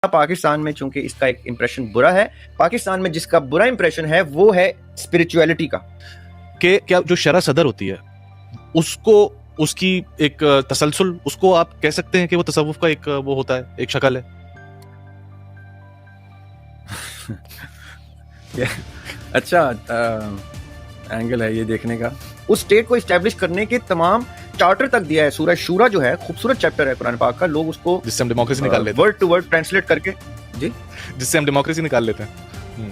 پاکستان میں چونکہ اس کا ایک امپریشن برا ہے, پاکستان میں جس کا برا امپریشن ہے وہ ہے اسپرچویلٹی کا, کہ کیا جو شرح صدر ہوتی ہے اس کو, اس کی ایک تسلسل, اس کو آپ کہہ سکتے ہیں کہ وہ تصوف کا ایک وہ ہوتا ہے, ایک شکل ہے. اچھا اینگل ہے یہ دیکھنے کا. اس اسٹیٹ کو اسٹیبلش کرنے کے تمام چارٹر تک دیا ہے. سورہ شورا جو ہے خوبصورت چیپٹر ہے قرآن پاک کا, لوگ اس کو جس سے ہم ڈیموکریسی نکال لیتے ہیں, ورڈ ٹو ورڈ ٹرانسلیٹ کر کے, جی جس سے ہم ڈیموکریسی نکال لیتے ہیں.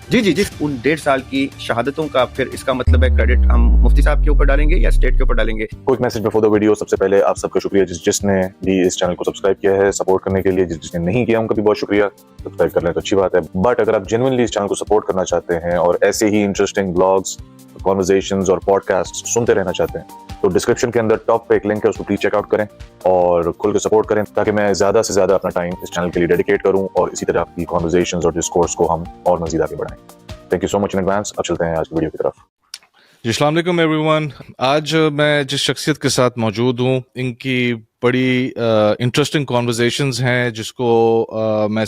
جی جی جی ان 1.5 سال کی شہادتوں کا پھر اس کا مطلب ہے کریڈٹ ہم مفتی صاحب کے اوپر ڈالیں گے یا اسٹیٹ کے اوپر ڈالیں گے. Quick message before the video. سب سے پہلے آپ سب کا شکریہ جس نے بھی اس چینل کو سبسکرائب کیا ہے سپورٹ کرنے کے لیے. جس نے نہیں کیا ان کا بھی بہت شکریہ. سبسکرائب کر لیں تو اچھی بات ہے, بٹ اگر آپ جینوئنلی اس چینل کو سپورٹ کرنا چاہتے ہیں اور ایسے ہی انٹرسٹنگ بلاگز, کانورزیشنز اور پوڈ کاسٹ سنتے رہنا چاہتے ہیں تو ڈسکرپشن کے اندر ٹاپ پہ ایک لنک ہے, اس کو پلیز چیک آؤٹ کریں اور کھل کے سپورٹ کریں تاکہ میں زیادہ سے زیادہ اپنا ٹائم اس چینل کے لیے ڈیڈیکیٹ کروں اور اسی طرح کی کانورزیشنز اور ڈسکورس کو ہم اور مزید آگے بڑھائیں. Thank you so much in advance. اب چلتے ہیں آج کی ویڈیو کی طرف. جی السلام علیکم ایوری ون. آج میں جس شخصیت کے ساتھ موجود ہوں ان کی بڑی انٹرسٹنگ کانورزیشنز ہیں جس کو میں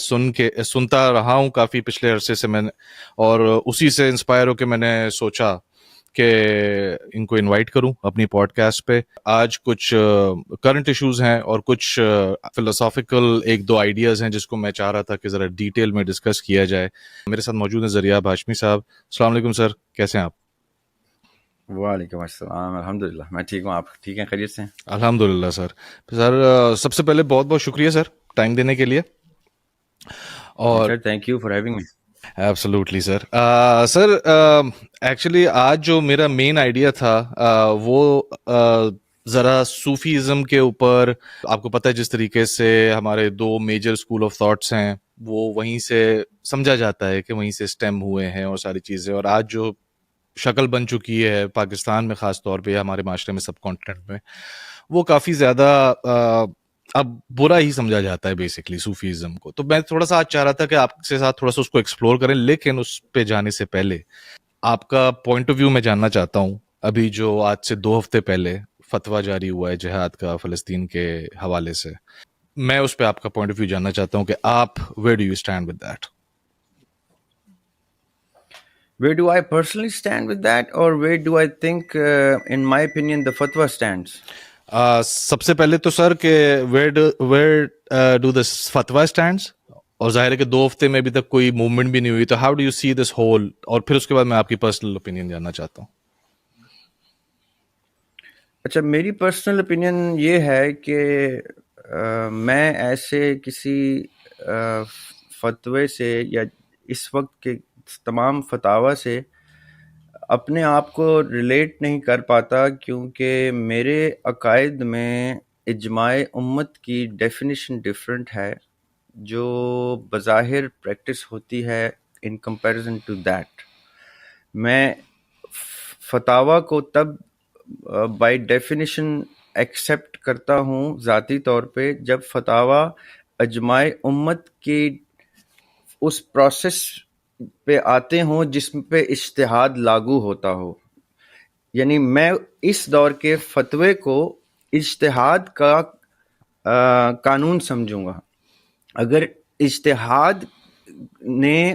سنتا رہا ہوں کافی پچھلے عرصے سے میں نے, اور اسی سے انسپائر ہو کے میں نے سوچا کہ ان کو انوائٹ کروں اپنی پوڈ کاسٹ پہ. آج کچھ کرنٹ ایشوز ہیں اور کچھ فلسافیکل ایک دو آئیڈیاز ہیں جس کو میں چاہ رہا تھا کہ ذرا ڈیٹیل میں ڈسکس کیا جائے. میرے ساتھ موجود ہیں ذریعہ ہاشمی صاحب. السلام علیکم سر, کیسے ہیں آپ؟ وعلیکم السلام, الحمدللہ میں ٹھیک ہوں, آپ ٹھیک ہیں, خیریت سے ہیں؟ الحمدللہ سر. سب سے پہلے بہت بہت شکریہ سر ٹائم دینے کے لیے. اور thank you for having me. Absolutely sir. Sir actually آج جو میرا مین آئیڈیا تھا وہ ذرا صوفیزم کے اوپر. آپ کو پتہ ہے جس طریقے سے ہمارے 2 میجر اسکول آف تھاٹس ہیں وہ وہیں سے سمجھا جاتا ہے کہ وہیں سے اسٹیم ہوئے ہیں اور ساری چیزیں, اور آج جو شکل بن چکی ہے پاکستان میں خاص طور پہ ہمارے معاشرے میں سب کانٹیننٹ میں, وہ کافی زیادہ اب برا ہی سمجھا جاتا ہے بیسکلی صوفیزم کو. تو میں تھوڑا سا آج چاہ رہا تھا کہ آپ کے ساتھ تھوڑا سا اس کو ایکسپلور کریں, لیکن اس پہ جانے سے پہلے آپ کا پوائنٹ آف ویو میں جاننا چاہتا ہوں. ابھی جو آج سے 2 ہفتے پہلے فتویٰ جاری ہوا ہے جہاد کا فلسطین کے حوالے سے, میں اس پہ آپ کا پوائنٹ آف ویو جاننا چاہتا ہوں کہ آپ where do you stand with that. Where do I personally stand with that, or where do I think, in my opinion, the fatwa stands? سب سے پہلے تو سر کہ where do the fatwa stands, اور ظاہر ہے کہ 2 ہفتے میں ابھی تک کوئی موومنٹ بھی نہیں ہوئی, تو how do you see this whole, اور پھر اس کے بعد میں آپ کی پرسنل اوپینین جاننا چاہتا ہوں. اچھا, میری پرسنل اوپینین یہ ہے کہ میں ایسے کسی فتوے سے یا اس وقت کے تمام فتاوی سے اپنے آپ کو ریلیٹ نہیں کر پاتا, کیونکہ میرے عقائد میں اجماع امت کی ڈیفینیشن ڈفرینٹ ہے جو بظاہر پریکٹس ہوتی ہے ان کمپیریزن ٹو دیٹ. میں فتاوی کو تب بائی ڈیفینیشن ایکسیپٹ کرتا ہوں ذاتی طور پہ جب فتاوی اجماع امت کی اس پروسیس پہ آتے ہوں جس پہ اجتہاد لاگو ہوتا ہو. یعنی میں اس دور کے فتوے کو اجتہاد کا قانون سمجھوں گا. اگر اجتہاد نے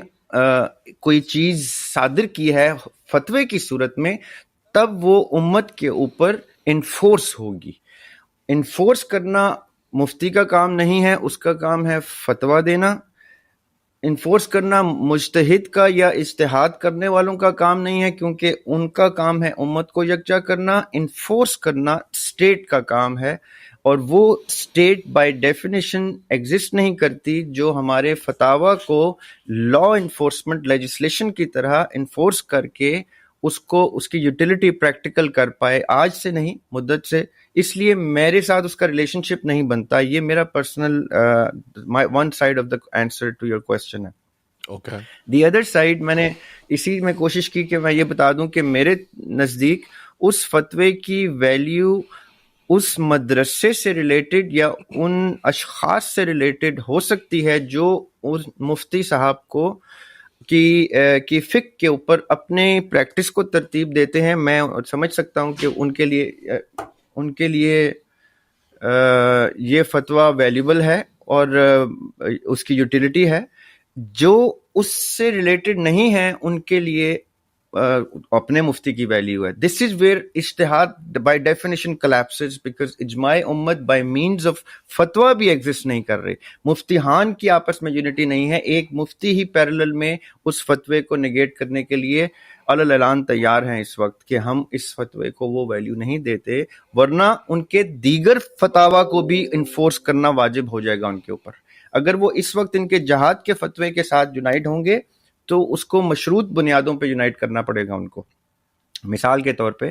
کوئی چیز صادر کی ہے فتوے کی صورت میں, تب وہ امت کے اوپر انفورس ہوگی. انفورس کرنا مفتی کا کام نہیں ہے, اس کا کام ہے فتویٰ دینا. انفورس کرنا مجتہد کا یا اجتہاد کرنے والوں کا کام نہیں ہے, کیونکہ ان کا کام ہے امت کو یکجا کرنا. انفورس کرنا اسٹیٹ کا کام ہے, اور وہ اسٹیٹ بائی ڈیفینیشن ایگزسٹ نہیں کرتی جو ہمارے فتاوی کو لا انفورسمنٹ لیجسلیشن کی طرح انفورس کر کے اس کو اس کی یوٹیلیٹی پریکٹیکل کر پائے, آج سے نہیں مدت سے. اس لیے میرے ساتھ اس کا ریلیشن شپ نہیں بنتا. یہ میرا personal one side of the answer to your question ہے. اوکے, دی ادر سائڈ میں نے اسی میں کوشش کی کہ میں یہ بتا دوں کہ میرے نزدیک اس فتوے کی ویلیو اس مدرسے سے ریلیٹڈ یا ان اشخاص سے ریلیٹڈ ہو سکتی ہے جو اس مفتی صاحب کو کی فقہ کے اوپر اپنے پریکٹس کو ترتیب دیتے ہیں. میں سمجھ سکتا ہوں کہ ان کے لیے یہ فتویٰ ویلیبل ہے اور اس کی یوٹیلیٹی ہے. جو اس سے ریلیٹڈ نہیں ہیں ان کے لیے اپنے مفتی کی ویلیو ہے. دس از ویئر اجتہاد بائی ڈیفینیشن کلیپسز بیکاز اجماع امت بائی مینز آف فتویٰ بھی ایگزسٹ نہیں کر رہے. مفتیان کی آپس میں یونٹی نہیں ہے. ایک مفتی ہی پیرلل میں اس فتوے کو نگیٹ کرنے کے لیے علی اعلان تیار ہیں اس وقت کہ ہم اس فتوے کو وہ ویلیو نہیں دیتے, ورنہ ان کے دیگر فتاوا کو بھی انفورس کرنا واجب ہو جائے گا ان کے اوپر. اگر وہ اس وقت ان کے جہاد کے فتوے کے ساتھ یونائٹ ہوں گے تو اس کو مشروط بنیادوں پہ یونائٹ کرنا پڑے گا ان کو. مثال کے طور پہ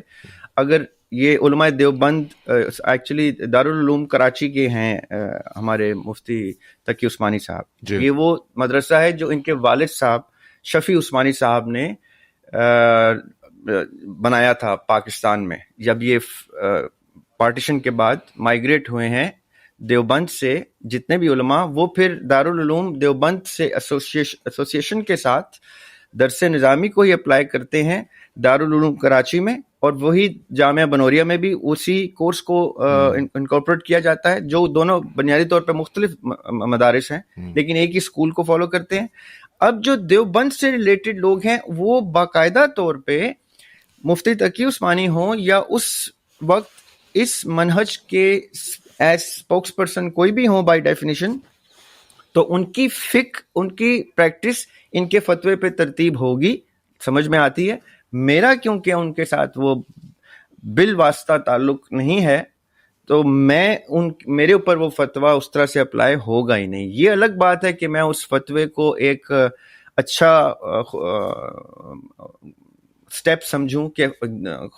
اگر یہ علماء دیوبند ایکچولی دارالعلوم کراچی کے ہیں, ہمارے مفتی تقی عثمانی صاحب, یہ وہ مدرسہ ہے جو ان کے والد صاحب شفیع عثمانی صاحب نے بنایا تھا پاکستان میں. جب یہ پارٹیشن کے بعد مائیگریٹ ہوئے ہیں دیوبند سے جتنے بھی علماء, وہ پھر دارالعلوم دیوبند سے ایسوسیشن کے ساتھ درس نظامی کو ہی اپلائی کرتے ہیں دارالعلوم کراچی میں, اور وہی جامعہ بنوریا میں بھی اسی کورس کو انکارپوریٹ کیا جاتا ہے, جو دونوں بنیادی طور پہ مختلف مدارس ہیں لیکن ایک ہی اسکول کو فالو کرتے ہیں. اب جو دیوبند سے ریلیٹڈ لوگ ہیں وہ باقاعدہ طور پہ مفتی تقی عثمانی ہوں یا اس وقت اس منہج کے ایز اسپوکس پرسن کوئی بھی ہوں بائی ڈیفینیشن, تو ان کی ان کی پریکٹس ان کے فتوے پہ ترتیب ہوگی, سمجھ میں آتی ہے. میرا کیونکہ ان کے ساتھ وہ بالواسطہ تعلق نہیں ہے تو میرے اوپر وہ فتویٰ اس طرح سے اپلائی ہوگا ہی نہیں. یہ الگ بات ہے کہ میں اس فتوے کو ایک اچھا سٹیپ سمجھوں کہ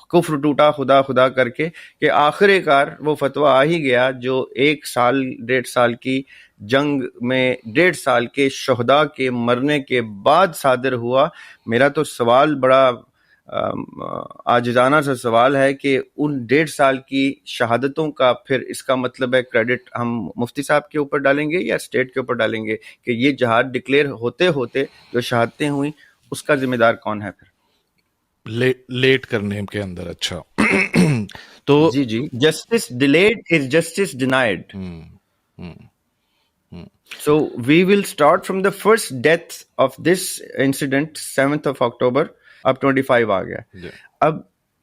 کفر ٹوٹا خدا خدا کر کے, کہ آخر کار وہ فتویٰ آ ہی گیا جو 1 سال 1.5 سال کی جنگ میں 1.5 سال کے شہداء کے مرنے کے بعد صادر ہوا. میرا تو سوال بڑا عاجزانہ سا سوال ہے کہ ان 1.5 سال کی شہادتوں کا پھر اس کا مطلب ہے کریڈٹ ہم مفتی صاحب کے اوپر ڈالیں گے یا اسٹیٹ کے اوپر ڈالیں گے کہ یہ جہاد ڈکلیئر ہوتے ہوتے جو شہادتیں ہوئیں اس کا ذمہ دار کون ہے پھر لیٹ کرنے کے اندر. اچھا تو جی justice delayed is justice denied. So we will start from the first death of this incident 7th of October. اب 25 آ گیا. اب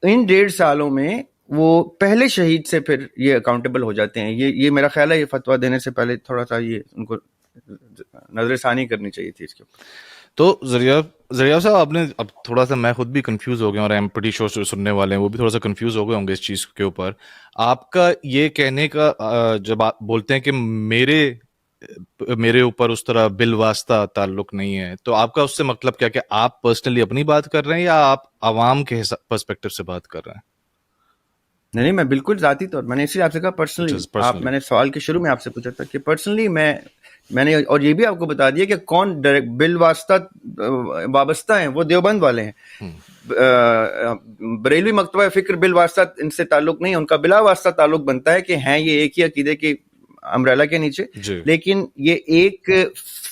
ان 1.5 سالوں میں وہ پہلے شہید سے پھر یہ اکاؤنٹیبل ہو جاتے ہیں. یہ میرا خیال ہے یہ فتویٰ دینے سے پہلے تھوڑا سا یہ ان کو نظر ثانی کرنی چاہیے تھی اس کے اوپر. تو ذریعہ صاحب آپ نے اب تھوڑا سا, میں خود بھی کنفیوز ہو گیا اور ایم پریٹی شور سننے والے ہیں وہ بھی تھوڑا سا کنفیوز ہو گئے ہوں گے اس چیز کے اوپر. آپ کا یہ کہنے کا جب آپ بولتے ہیں کہ میرے اوپر اس طرح بالواسطہ تعلق نہیں ہے, تو آپ کا اس سے مطلب کیا کہ آپ پرسنلی اپنی بات کر رہے ہیں یا آپ عوام کے پرسپیکٹو سے بات کر رہے ہیں؟ نہیں میں بالکل ذاتی طور, میں نے اسی آپ سے کہا پرسنلی. میں نے سوال کے شروع میں آپ سے پوچھا تھا کہ پرسنلی میں نے, اور یہ بھی آپ کو بتا دیا کہ کون بالواسطہ وابستہ ہیں, وہ دیوبند والے ہیں. بریلوی مکتبہ فکر بالواسطہ ان سے تعلق نہیں ہے, ان کا بلا واسطہ تعلق بنتا ہے کہ ہیں یہ ایک ہی عقیدے کے امبریلا کے نیچے, لیکن یہ ایک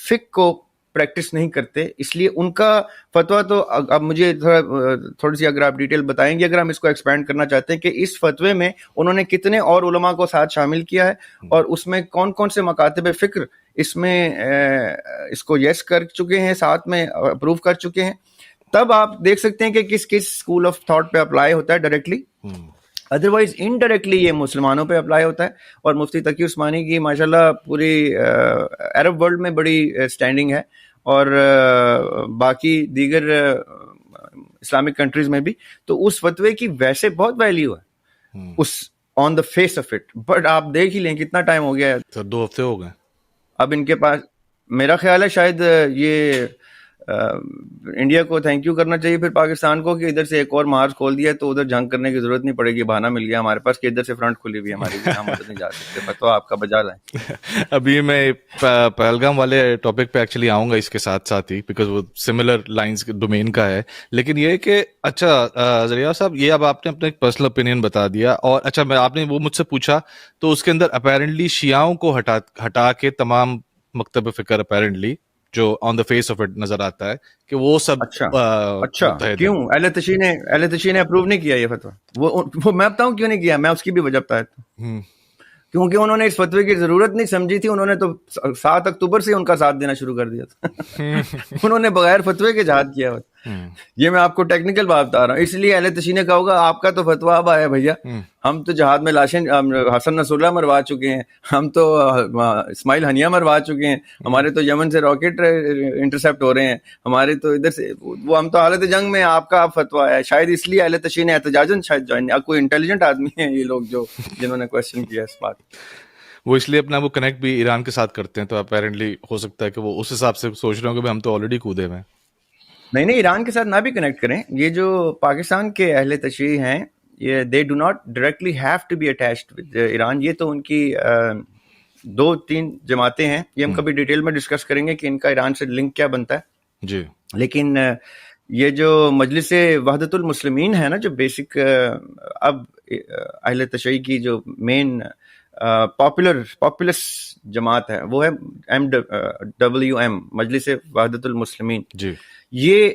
فقہ کو پریکٹس نہیں کرتے. اس لیے ان کا فتویٰ تو اب مجھے تھوڑی سی اگر آپ ڈیٹیل بتائیں گے, اگر ہم اس کو ایکسپینڈ کرنا چاہتے ہیں کہ اس فتوے میں انہوں نے کتنے اور علماء کو ساتھ شامل کیا ہے اور اس میں کون کون سے مکاتب فکر اس میں اس کو یس کر چکے ہیں, ساتھ میں اپروو کر چکے ہیں, تب آپ دیکھ سکتے ہیں کہ کس اسکول آف تھاٹ پہ اپلائی ہوتا ہے ڈائریکٹلی. ادروائز انڈائریکٹلی یہ مسلمانوں پہ اپلائی ہوتا ہے. اور مفتی تقی عثمانی کی ماشاءاللہ پوری عرب ورلڈ میں بڑی اسٹینڈنگ ہے اور باقی دیگر اسلامک کنٹریز میں بھی, تو اس فتوے کی ویسے بہت ویلیو ہے اس on the face of it. But آپ دیکھ ہی لیں کتنا ٹائم ہو گیا ہے, سر 2 ہفتے ہو گئے اب ان کے پاس. میرا خیال ہے شاید یہ انڈیا کو تھینک یو کرنا چاہیے پھر پاکستان کو کہ ادھر سے ایک اور مارچ کھول دیا تو ادھر جنگ کرنے کی ضرورت نہیں پڑے گی. بہانہ مل گیا ہمارے پاس کہ ادھر سے فرنٹ کھلی ہوئی ہے ہماری, ہم ادھر نہیں جا سکتے. فتویٰ آپ کا بجا لائیں. ابھی میں پہلگام والے ٹاپک پہ ایکچولی آؤں گا اس کے ساتھ ساتھ ہی, بیکاز وہ سملر لائنز کے ڈومین کا ہے. لیکن یہ کہ اچھا ذریعہ صاحب, یہ اب آپ نے اپنا ایک پرسنل اوپینین بتا دیا, اور اچھا میں آپ نے وہ مجھ سے پوچھا تو اس کے اندر اپیرنٹلی شیعوں کو ہٹا کے تمام مکتب فکر اپیرنٹلی جو آن دا فیس آف اٹ نظر آتا ہے کہ وہ سب. اچھا کیوں اہل تشیع نے اپروو نہیں کیا یہ فتویٰ؟ وہ میں بتاؤں کیوں نہیں کیا, میں اس کی بھی وجہ بتایا تھا. کیونکہ انہوں نے اس فتوے کی ضرورت نہیں سمجھی تھی. انہوں نے تو 7 اکتوبر سے ان کا ساتھ دینا شروع کر دیا تھا. انہوں نے بغیر فتوے کے جہاد کیا ہوا. یہ میں آپ کو ٹیکنیکل بات بتا رہا ہوں. اس لیے اہل تشیع نے کہا ہوگا آپ کا تو فتویٰ اب آیا بھیا, ہم تو جہاد میں لاشیں حسن نصر اللہ مروا چکے ہیں, ہم تو اسماعیل ہنیہ مروا چکے ہیں, ہمارے تو یمن سے راکٹ انٹرسپٹ ہو رہے ہیں, ہمارے تو ادھر سے وہ, ہم تو حالت جنگ میں, آپ کا اب فتویٰ ہے. شاید اس لیے اہل تشیع نے احتجاجاً شاید جوائن, کوئی انٹیلیجنٹ آدمی ہیں یہ لوگ جو جنہوں نے کوشچن کیا اس بات. وہ اس لیے اپنا وہ کنیکٹ بھی ایران کے ساتھ کرتے ہیں, تو اپیرنٹلی ہو سکتا ہے کہ وہ اس حساب سے سوچ رہے ہوں کہ ہم تو آلریڈی کودے ہوئے ہیں. نہیں ایران کے ساتھ نہ بھی کنیکٹ کریں. یہ جو پاکستان کے اہل تشیع ہیں, یہ they do not directly have to be attached with Iran. یہ تو ان کی 2-3 جماعتیں ہیں, یہ ہم کبھی ڈیٹیل میں ڈسکس کریں گے کہ ان کا ایران سے لنک کیا بنتا ہے جی. لیکن یہ جو مجلس وحدت المسلمین ہے نا, جو بیسک اب اہل تشیع کی جو مین پاپولس جماعت ہے, وہ ہے MWM, مجلس وحدت المسلمین. جی. یہ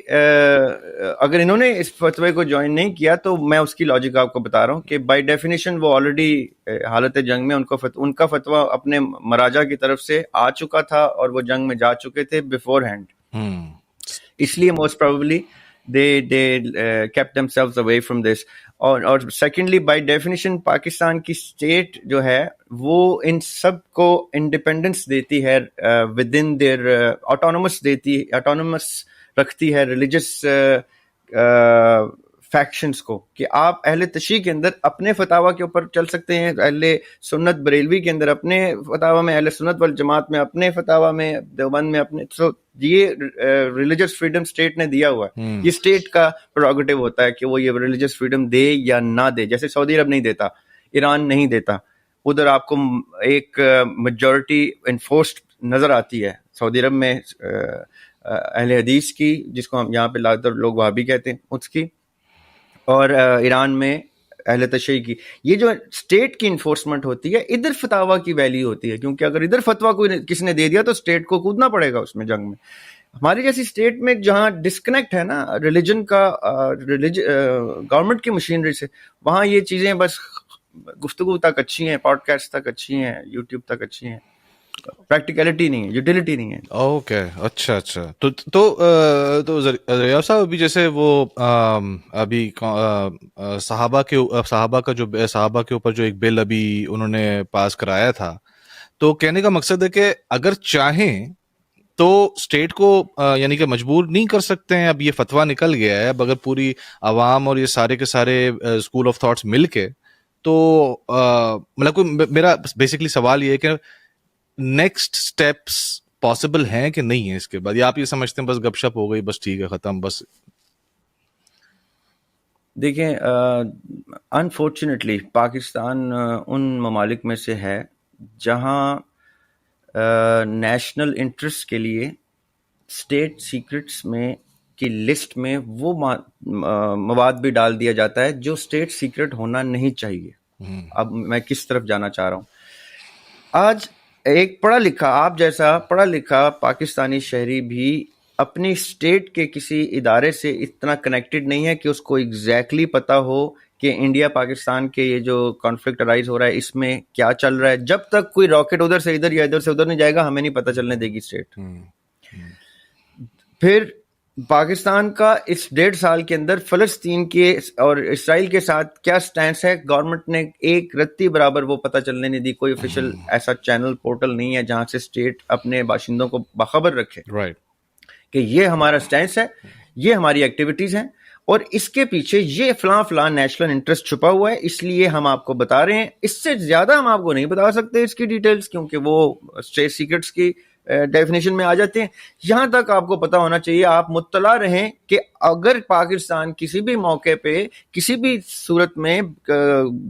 اگر انہوں نے اس فتوے کو جوائن نہیں کیا تو میں اس کی لاجک آپ کو بتا رہا ہوں کہ بائی ڈیفینیشن وہ آلریڈی حالت جنگ میں, ان کا فتویٰ اپنے مراجع کی طرف سے آ چکا تھا اور وہ جنگ میں جا چکے تھے بیفور ہینڈ. اس لیے most probably they kept themselves away from this. اور سیکنڈلی بائی ڈیفینیشن پاکستان کی اسٹیٹ جو ہے وہ ان سب کو انڈیپینڈنس دیتی ہے ود ان دیئر آٹونومس رکھتی ہے ریلیجس فیکشنز کو, کہ آپ اہل تشیع کے اندر اپنے فتاویٰ کے اوپر چل سکتے ہیں, اہل سنت بریلوی کے اندر اپنے فتاویٰ میں, اہل سنت والجماعت میں اپنے فتاویٰ میں, دیوبند میں اپنے. سو یہ ریلیجس فریڈم اسٹیٹ نے دیا ہوا ہے. یہ اسٹیٹ کا پروگیٹو ہوتا ہے کہ وہ یہ ریلیجس فریڈم دے یا نہ دے. جیسے سعودی عرب نہیں دیتا, ایران نہیں دیتا, ادھر آپ کو ایک میجورٹی انفورسڈ نظر آتی ہے سعودی عرب میں اہل حدیث کی, جس کو ہم یہاں پہ زیادہ تر لوگ وہابی کہتے ہیں, اس کی, اور ایران میں اہل تشیع کی. یہ جو اسٹیٹ کی انفورسمنٹ ہوتی ہے, ادھر فتاویٰ کی ویلیو ہوتی ہے, کیونکہ اگر ادھر فتویٰ کوئی کسی نے دے دیا تو اسٹیٹ کو کودنا پڑے گا اس میں جنگ میں. ہماری جیسی اسٹیٹ میں جہاں ڈسکنیکٹ ہے نا ریلیجن کا گورنمنٹ کی مشینری سے, وہاں یہ چیزیں بس گفتگو تک اچھی ہیں, پوڈ کاسٹ تک اچھی ہیں, یوٹیوب تک اچھی ہیں, پریکٹیکلٹی نہیں ہے, یوٹیلیٹی نہیں ہے. اوکے, اچھا. تو ریاض صاحب, ابھی جیسے وہ ابھی صحابہ کے اوپر جو ایک بل ابھی انہوں نے پاس کرایا تھا, تو کہنے کا مقصد ہے کہ اگر چاہیں تو اسٹیٹ کو یعنی کہ مجبور نہیں کر سکتے ہیں. اب یہ فتویٰ نکل گیا ہے, اب اگر پوری عوام اور یہ سارے کے سارے اسکول آف تھاٹس مل کے, تو مطلب میرا بیسکلی سوال یہ ہے کہ نیکسٹ اسٹیپس پاسبل ہیں کہ نہیں ہیں اس کے بعد, یا آپ یہ سمجھتے ہیں بس گپ شپ ہو گئی, بس ٹھیک ہے, ختم بس؟ دیکھیں, انفارچونیٹلی پاکستان ان ممالک میں سے ہے جہاں نیشنل انٹرسٹ کے لیے اسٹیٹ سیکرٹس میں کی لسٹ میں وہ مواد بھی ڈال دیا جاتا ہے جو اسٹیٹ سیکرٹ ہونا نہیں چاہیے. اب میں کس طرف جانا چاہ رہا ہوں. آج ایک پڑھا لکھا, آپ جیسا پڑھا لکھا پاکستانی شہری بھی اپنی اسٹیٹ کے کسی ادارے سے اتنا کنیکٹڈ نہیں ہے کہ اس کو ایگزیکٹلی پتہ ہو کہ انڈیا پاکستان کے یہ جو کانفلکٹ ارائز ہو رہا ہے اس میں کیا چل رہا ہے. جب تک کوئی راکٹ ادھر سے ادھر یا ادھر سے ادھر نہیں جائے گا, ہمیں نہیں پتہ چلنے دے گی اسٹیٹ. پھر پاکستان کا اس 1.5 سال کے اندر فلسطین کے اور اسرائیل کے ساتھ کیا سٹینس ہے, گورنمنٹ نے ایک رتی برابر وہ پتہ چلنے نہیں دی. کوئی آفیشیل ایسا چینل پورٹل نہیں ہے جہاں سے اسٹیٹ اپنے باشندوں کو باخبر رکھے کہ یہ ہمارا سٹینس ہے, یہ ہماری ایکٹیویٹیز ہیں, اور اس کے پیچھے یہ فلاں نیشنل انٹرسٹ چھپا ہوا ہے, اس لیے ہم آپ کو بتا رہے ہیں. اس سے زیادہ ہم آپ کو نہیں بتا سکتے اس کی ڈیٹیلز, کیونکہ وہ اسٹیٹ سیکرٹس کی ڈیفینیشن میں آ جاتے ہیں. یہاں تک آپ کو پتا ہونا چاہیے, آپ مطلع رہیں کہ اگر پاکستان کسی بھی موقع پہ کسی بھی صورت میں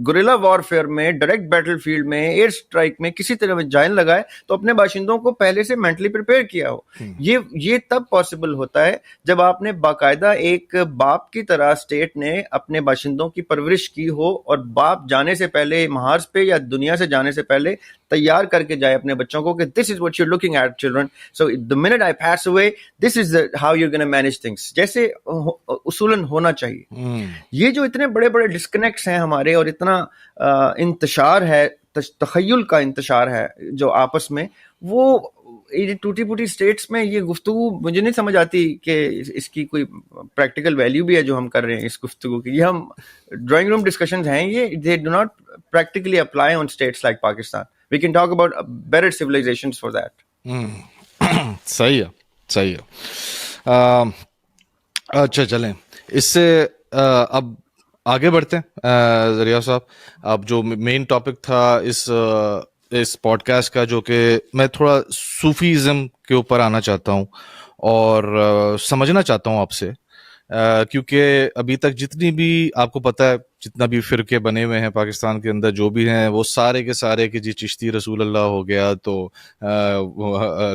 گوریلا وارفیئر میں, ڈائریکٹ بیٹل فیلڈ میں, ایئر اسٹرائک میں کسی طرح میں جائن لگائے تو اپنے باشندوں کو پہلے سے مینٹلی پریپیئر کیا ہو. یہ تب پاسبل ہوتا ہے جب آپ نے باقاعدہ ایک باپ کی طرح اسٹیٹ نے اپنے باشندوں کی پرورش کی ہو, اور باپ جانے سے پہلے محاذ پہ یا دنیا سے جانے سے پہلے تیار کر کے جائے اپنے بچوں کو کہ this is what you are looking at children, so the minute I pass away this is how you're going to manage things, جیسے اصولاً ہونا چاہیے. یہ جو اتنے بڑے بڑے ڈسکنیکٹس ہیں ہمارے, اور اتنا انتشار ہے تخیل کا انتشار ہے جو آپس میں، وہ ٹوٹی پھوٹی اسٹیٹس میں یہ گفتگو مجھے نہیں سمجھ آتی کہ اس کی کوئی پریکٹیکل ویلیو بھی ہے جو ہم کر رہے ہیں اس گفتگو کی. یہ ہم ڈرائنگ روم ڈسکشنز ہیں، یہ they do not practically apply on states like Pakistan. We can talk about better civilisations for that. صحیح ہے، صحیح ہے. اچھا چلیں اس سے اب آگے بڑھتے ہیں. ذریعہ صاحب، اب جو مین ٹاپک تھا اس پوڈ کاسٹ کا، جو کہ میں تھوڑا صوفیزم کے اوپر آنا چاہتا ہوں اور سمجھنا چاہتا ہوں آپ سے، کیونکہ ابھی تک جتنی بھی آپ کو پتہ ہے، جتنا بھی فرقے بنے ہوئے ہیں پاکستان کے اندر جو بھی ہیں، وہ سارے کے سارے کہ جی چشتی رسول اللہ ہو گیا، تو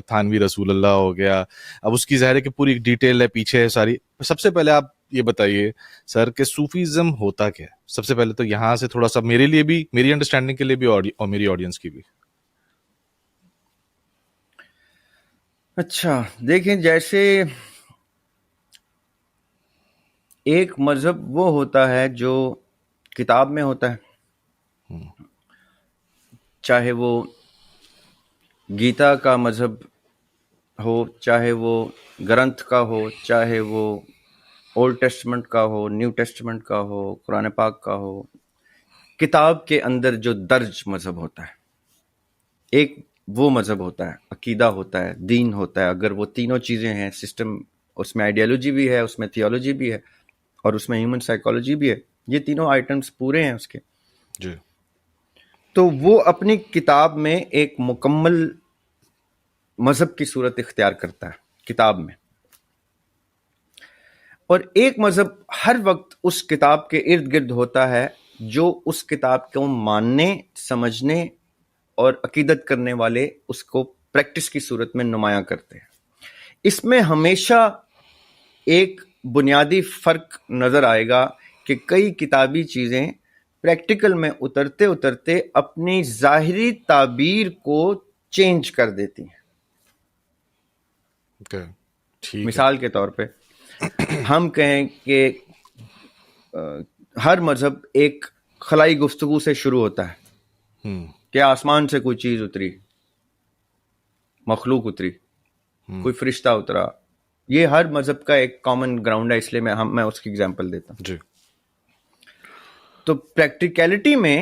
تھانوی رسول اللہ ہو گیا. اب اس کی ظاہر ہے کہ پوری ایک ڈیٹیل ہے پیچھے ہے ساری. سب سے پہلے آپ یہ بتائیے سر کہ صوفیزم ہوتا کیا ہے؟ سب سے پہلے تو یہاں سے تھوڑا سا میرے لیے بھی، میری انڈرسٹینڈنگ کے لیے بھی اور میری آڈینس کی بھی. اچھا دیکھیں، جیسے ایک مذہب وہ ہوتا ہے جو کتاب میں ہوتا ہے، چاہے وہ گیتا کا مذہب ہو، چاہے وہ گرنتھ کا ہو، چاہے وہ اولڈ ٹیسٹمنٹ کا ہو، نیو ٹیسٹمنٹ کا ہو، قرآن پاک کا ہو. کتاب کے اندر جو درج مذہب ہوتا ہے، ایک وہ مذہب ہوتا ہے، عقیدہ ہوتا ہے، دین ہوتا ہے. اگر وہ تینوں چیزیں ہیں، سسٹم، اس میں آئیڈیالوجی بھی ہے، اس میں تھیولوجی بھی ہے، اور اس میں ہیومن سائیکالوجی بھی ہے، یہ تینوں آئٹمس پورے ہیں اس کے، جی، تو وہ اپنی کتاب میں ایک مکمل مذہب کی صورت اختیار کرتا ہے کتاب میں. اور ایک مذہب ہر وقت اس کتاب کے ارد گرد ہوتا ہے جو اس کتاب کو ماننے، سمجھنے اور عقیدت کرنے والے اس کو پریکٹس کی صورت میں نمایاں کرتے ہیں. اس میں ہمیشہ ایک بنیادی فرق نظر آئے گا کہ کئی کتابی چیزیں پریکٹیکل میں اترتے اترتے اپنی ظاہری تعبیر کو چینج کر دیتی ہیں. مثال کے طور پہ ہم کہیں کہ ہر مذہب ایک خلائی گفتگو سے شروع ہوتا ہے کہ آسمان سے کوئی چیز اتری، مخلوق اتری، کوئی فرشتہ اترا. یہ ہر مذہب کا ایک کامن گراؤنڈ ہے، اس لیے میں اس کی اگزامپل دیتا ہوں. جی. تو پریکٹیکلٹی میں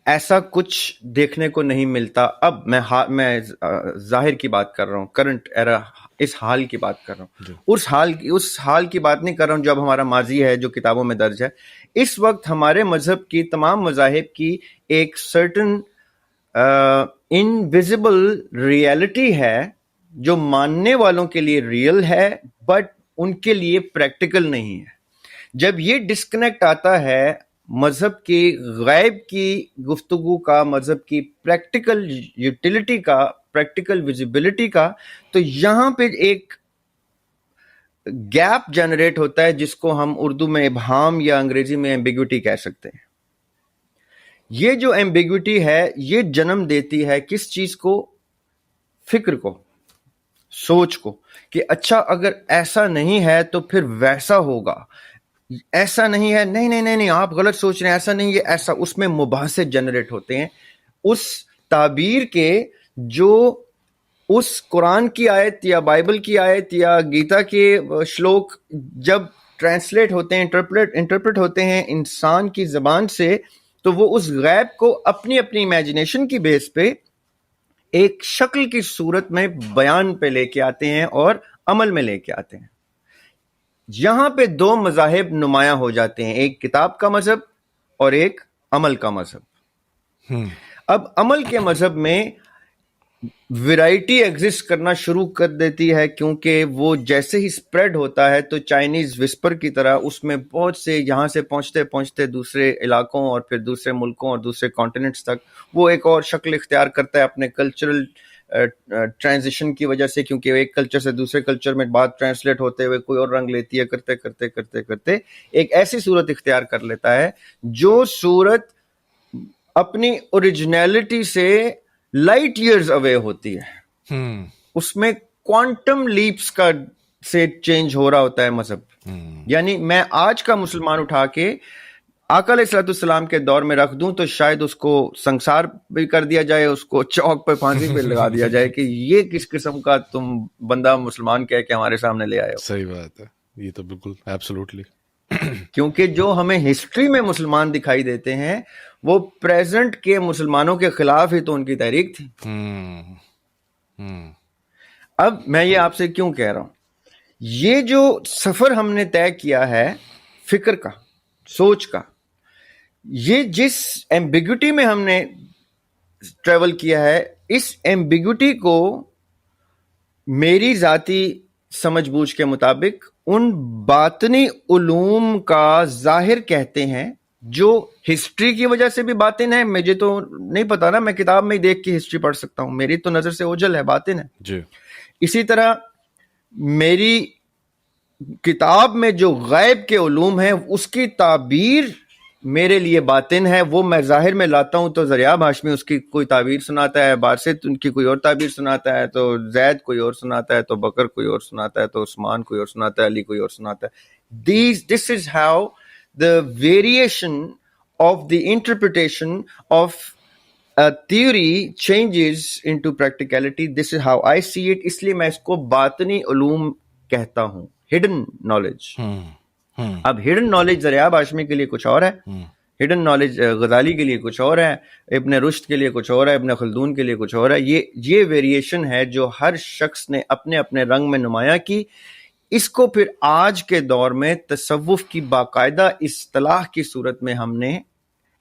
ایسا کچھ دیکھنے کو نہیں ملتا. اب میں ظاہر کی بات کر رہا ہوں، کرنٹ ایرا، اس حال کی بات کر رہا ہوں. اس حال کی بات نہیں کر رہا ہوں جب ہمارا ماضی ہے جو کتابوں میں درج ہے. اس وقت ہمارے مذہب کی، تمام مذاہب کی ایک سرٹن انویزیبل ریئلٹی ہے جو ماننے والوں کے لیے ریئل ہے، بٹ ان کے لیے پریکٹیکل نہیں ہے. جب یہ ڈسکنیکٹ آتا ہے مذہب کی غیب کی گفتگو کا، مذہب کی پریکٹیکل یوٹیلیٹی کا، پریکٹیکل ویزیبلٹی کا، تو یہاں پہ ایک گیپ جنریٹ ہوتا ہے جس کو ہم اردو میں ابہام یا انگریزی میں ایمبیگوٹی کہہ سکتے ہیں. یہ جو ایمبیگوٹی ہے یہ جنم دیتی ہے کس چیز کو؟ فکر کو، سوچ کو، کہ اچھا اگر ایسا نہیں ہے تو پھر ویسا ہوگا. ایسا نہیں ہے، نہیں نہیں نہیں نہیں آپ غلط سوچ رہے ہیں، ایسا نہیں ہے، ایسا. اس میں مباحثے جنریٹ ہوتے ہیں اس تعبیر کے جو اس قرآن کی آیت یا بائبل کی آیت یا گیتا کے شلوک جب ٹرانسلیٹ ہوتے ہیں، انٹرپریٹ ہوتے ہیں انسان کی زبان سے، تو وہ اس غیب کو اپنی امیجنیشن کی بیس پہ ایک شکل کی صورت میں بیان پہ لے کے آتے ہیں اور عمل میں لے کے آتے ہیں. یہاں پہ دو مذاہب نمایاں ہو جاتے ہیں، ایک کتاب کا مذہب اور ایک عمل کا مذہب. اب عمل کے مذہب میں ویرائٹی ایگزسٹ کرنا شروع کر دیتی ہے، کیونکہ وہ جیسے ہی سپریڈ ہوتا ہے تو چائنیز وسپر کی طرح اس میں بہت سے، یہاں سے پہنچتے پہنچتے دوسرے علاقوں اور پھر دوسرے ملکوں اور دوسرے کانٹیننٹس تک وہ ایک اور شکل اختیار کرتا ہے اپنے کلچرل ٹرانزیشن کی وجہ سے، کیونکہ ایک کلچر سے دوسرے کلچر میں بات ٹرانسلیٹ ہوتے ہوئے کوئی اور رنگ لیتی ہے، کرتے کرتے کرتے کرتے ایک ایسی صورت اختیار کر لیتا ہے جو صورت اپنی اوریجنلٹی سے لائٹ ایئرز اوے ہوتی ہے. اس میں کوانٹم لیپس کا سے چینج ہو رہا ہوتا ہے مذہب. یعنی میں آج کا مسلمان اٹھا کے آقا علیہ الصلوۃ والسلام کے دور میں رکھ دوں تو شاید اس کو سنسار بھی کر دیا جائے, اس کو چوک پہ پھانسی پہ لگا دیا جائے کہ یہ کس قسم کا تم بندہ مسلمان کہہ کے ہمارے سامنے لے آئے ہو. صحیح بات ہے, یہ تو بالکل ایبسولوٹلی. کیونکہ جو ہمیں ہسٹری میں مسلمان دکھائی دیتے ہیں وہ پریزنٹ کے مسلمانوں کے خلاف ہی تو ان کی تحریک تھی. اب میں یہ آپ سے کیوں کہہ رہا ہوں, یہ جو سفر ہم نے طے کیا ہے فکر کا, سوچ کا, یہ جس ایمبیگوٹی میں ہم نے ٹریول کیا ہے, اس ایمبیگوٹی کو میری ذاتی سمجھ بوجھ کے مطابق ان باطنی علوم کا ظاہر کہتے ہیں جو ہسٹری کی وجہ سے بھی باطن ہے. مجھے تو نہیں پتا نا, میں کتاب میں ہی دیکھ کے ہسٹری پڑھ سکتا ہوں, میری تو نظر سے اوجھل ہے, باطن ہے جی. اسی طرح میری کتاب میں جو غیب کے علوم ہیں اس کی تعبیر میرے لیے باطن ہے, وہ میں ظاہر میں لاتا ہوں. تو ذریعہ ہاشمی اس کی کوئی تعبیر سناتا ہے, بارست ان کی کوئی اور تعبیر سناتا ہے, تو زید کوئی اور سناتا ہے, تو بکر کوئی اور سناتا ہے, تو عثمان کوئی اور سناتا ہے, علی کوئی اور سناتا ہے. This is how the variation of the interpretation of a theory changes into practicality. This is how I see it. اس لیے میں اس کو باطنی علوم کہتا ہوں, hidden knowledge. اب ہڈن نالج ذریعہ ہاشمی کے لیے کچھ اور ہے, ہڈن نالج غزالی کے لیے کچھ اور ہے, ابن رشد کے لیے کچھ اور ہے, ابن خلدون کے لیے کچھ اور ہے. یہ ویریشن ہے جو ہر شخص نے اپنے اپنے رنگ میں نمایاں کی. اس کو پھر آج کے دور میں تصوف کی باقاعدہ اصطلاح کی صورت میں ہم نے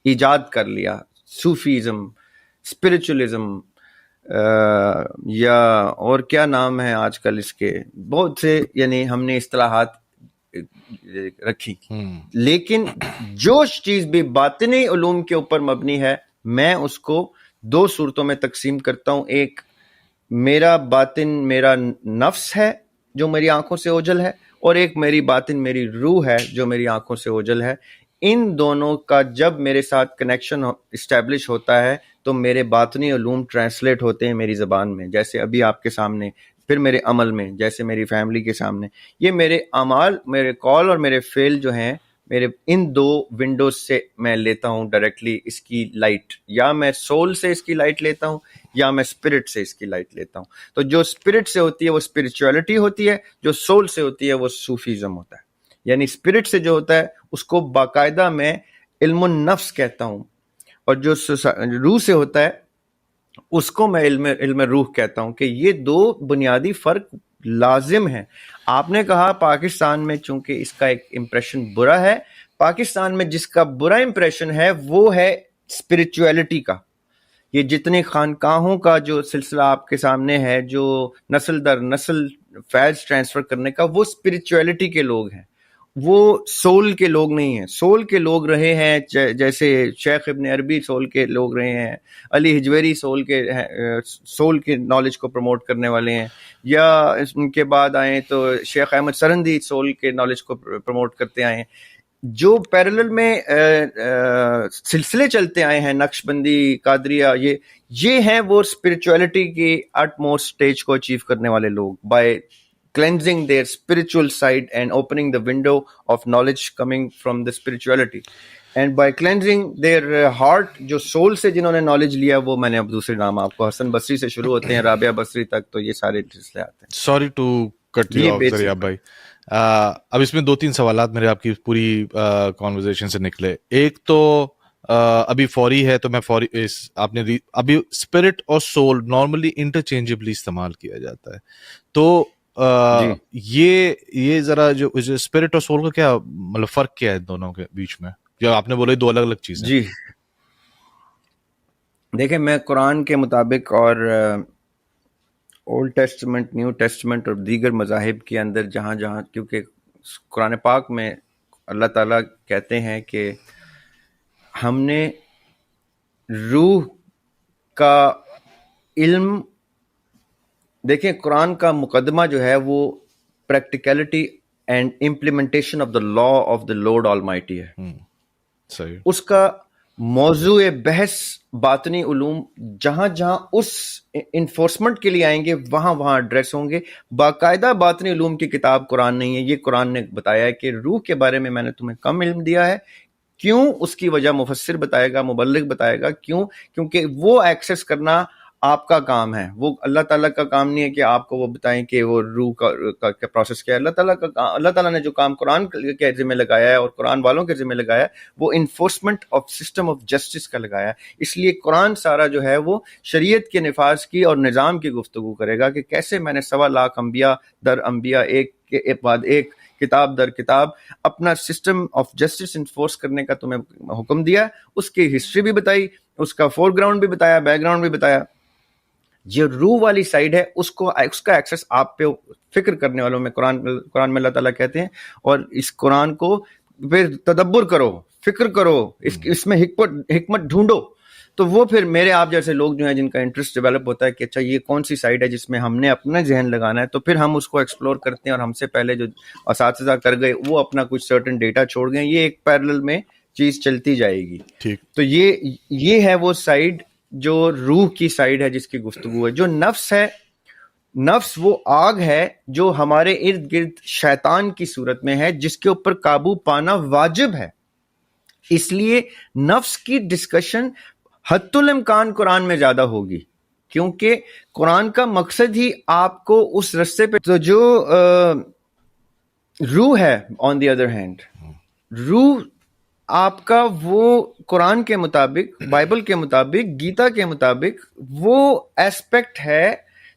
ایجاد کر لیا. صوفیزم, اسپرچولیزم, یا اور کیا نام ہے آج کل اس کے, بہت سے یعنی ہم نے اصطلاحات رکھی. لیکن جو چیز بھی باطنی علوم کے اوپر مبنی ہے میں اس کو دو صورتوں میں تقسیم کرتا ہوں. ایک میرا باطن میرا نفس ہے جو میری آنکھوں سے اوجھل ہے, اور ایک میری باطن میری روح ہے جو میری آنکھوں سے اوجھل ہے. ان دونوں کا جب میرے ساتھ کنیکشن اسٹیبلش ہوتا ہے تو میرے باطنی علوم ٹرانسلیٹ ہوتے ہیں میری زبان میں, جیسے ابھی آپ کے سامنے, پھر میرے عمل میں, جیسے میری فیملی کے سامنے. یہ میرے اعمال, میرے کال اور میرے فعل جو ہیں, میرے ان دو ونڈوز سے میں لیتا ہوں ڈائریکٹلی اس کی لائٹ. یا میں سول سے اس کی لائٹ لیتا ہوں یا میں اسپرٹ سے اس کی لائٹ لیتا ہوں. تو جو اسپرٹ سے ہوتی ہے وہ اسپرچولیٹی ہوتی ہے, جو سول سے ہوتی ہے وہ صوفیزم ہوتا ہے. یعنی اسپرٹ سے جو ہوتا ہے اس کو باقاعدہ میں علم النفس کہتا ہوں, اور جو روح سے ہوتا ہے اس کو میں علم روح کہتا ہوں. کہ یہ دو بنیادی فرق لازم ہیں. آپ نے کہا پاکستان میں چونکہ اس کا ایک امپریشن برا ہے, پاکستان میں جس کا برا امپریشن ہے وہ ہے اسپرچولیٹی کا. یہ جتنے خانقاہوں کا جو سلسلہ آپ کے سامنے ہے, جو نسل در نسل فیض ٹرانسفر کرنے کا, وہ اسپرچولیٹی کے لوگ ہیں, وہ سول کے لوگ نہیں ہیں. سول کے لوگ رہے ہیں جیسے شیخ ابن عربی سول کے لوگ رہے ہیں, علی حجویری سول کے نالج کو پروموٹ کرنے والے ہیں, یا ان کے بعد آئیں تو شیخ احمد سرہندی سول کے نالج کو پروموٹ کرتے آئے ہیں. جو پیرلل میں سلسلے چلتے آئے ہیں, نقش بندی, قادریہ, یہ ہیں وہ اسپرچولیٹی کی اٹ موسٹ اسٹیج کو اچیو کرنے والے لوگ, by cleansing their spiritual side and opening the window of knowledge coming from the spirituality, and by cleansing their heart, جو soul سے جنہوں نے knowledge لیا, وہ میں نے اب دوسرے نام آپ کو حسن بصری سے شروع ہوتے ہیں رابعہ بصری تک, تو یہ سارے سلسلے آتے ہیں. Sorry to cut you off ذریعہ بھائی, اب اس میں دو تین سوالات میرے آپ کی پوری کانورزیشن سے نکلے. ایک تو ابھی فوری ہے تو میں فوری آپ نے ابھی اسپرٹ اور سول نارملی انٹرچینجبلی استعمال کیا جاتا ہے, تو یہ ذرا جو اسپرٹ اور سول کا کیا مطلب فرق کیا ہے دونوں کے بیچ میں, جو آپ نے بولے دو الگ الگ چیزیں. جی دیکھیں, میں قرآن کے مطابق اور اولڈ ٹیسٹمنٹ, نیو ٹیسٹمنٹ اور دیگر مذاہب کے اندر جہاں جہاں, کیونکہ قرآن پاک میں اللہ تعالیٰ کہتے ہیں کہ ہم نے روح کا علم, دیکھیں قرآن کا مقدمہ جو ہے وہ practicality and implementation of the law of the lord Almighty ہے. صحیح. اس کا موضوع بحث باطنی علوم جہاں جہاں اس انفورسمنٹ کے لیے آئیں گے وہاں وہاں ایڈریس ہوں گے. باقاعدہ باطنی علوم کی کتاب قرآن نہیں ہے. یہ قرآن نے بتایا ہے کہ روح کے بارے میں نے تمہیں کم علم دیا ہے, کیوں؟ اس کی وجہ مفسر بتائے گا، مبلغ بتائے گا کیوں، کیونکہ وہ ایکسیس کرنا آپ کا کام ہے، وہ اللہ تعالیٰ کا کام نہیں ہے کہ آپ کو وہ بتائیں کہ وہ روح کا پروسیس کیا ہے. اللہ تعالیٰ نے جو کام قرآن کے ذمہ لگایا ہے اور قرآن والوں کے ذمہ لگایا ہے وہ enforcement of system of justice کا لگایا ہے. اس لیے قرآن سارا جو ہے وہ شریعت کے نفاذ کی اور نظام کی گفتگو کرے گا کہ کیسے میں نے 1.25 لاکھ انبیاء در انبیاء ایک کے بعد ایک، کتاب در کتاب اپنا سسٹم آف جسٹس انفورس کرنے کا تمہیں حکم دیا. اس کی ہسٹری بھی بتائی، اس کا فور گراؤنڈ بھی بتایا، بیک گراؤنڈ بھی بتایا. جو روح والی سائیڈ ہے اس کا ایکسس آپ پہ فکر کرنے والوں میں قرآن میں اللہ تعالیٰ کہتے ہیں، اور اس قرآن کو پھر تدبر کرو، فکر کرو، اس میں حکمت ڈھونڈو. تو وہ پھر میرے آپ جیسے لوگ جو ہیں جن کا انٹرسٹ ڈیولپ ہوتا ہے کہ اچھا یہ کون سی سائیڈ ہے جس میں ہم نے اپنا ذہن لگانا ہے، تو پھر ہم اس کو ایکسپلور کرتے ہیں. اور ہم سے پہلے جو اساتذہ کر گئے وہ اپنا کچھ سرٹن ڈیٹا چھوڑ گئے، یہ ایک پیرلل میں چیز چلتی جائے گی. ٹھیک. تو یہ ہے وہ سائیڈ جو روح کی سائیڈ ہے جس کی گفتگو ہے. جو نفس ہے، نفس وہ آگ ہے جو ہمارے ارد گرد شیطان کی صورت میں ہے، جس کے اوپر قابو پانا واجب ہے. اس لیے نفس کی ڈسکشن حد الامکان قرآن میں زیادہ ہوگی، کیونکہ قرآن کا مقصد ہی آپ کو اس رستے پہ. تو جو روح ہے آن دی ادر ہینڈ، روح آپ کا وہ قرآن کے مطابق، بائبل کے مطابق، گیتا کے مطابق وہ ایسپیکٹ ہے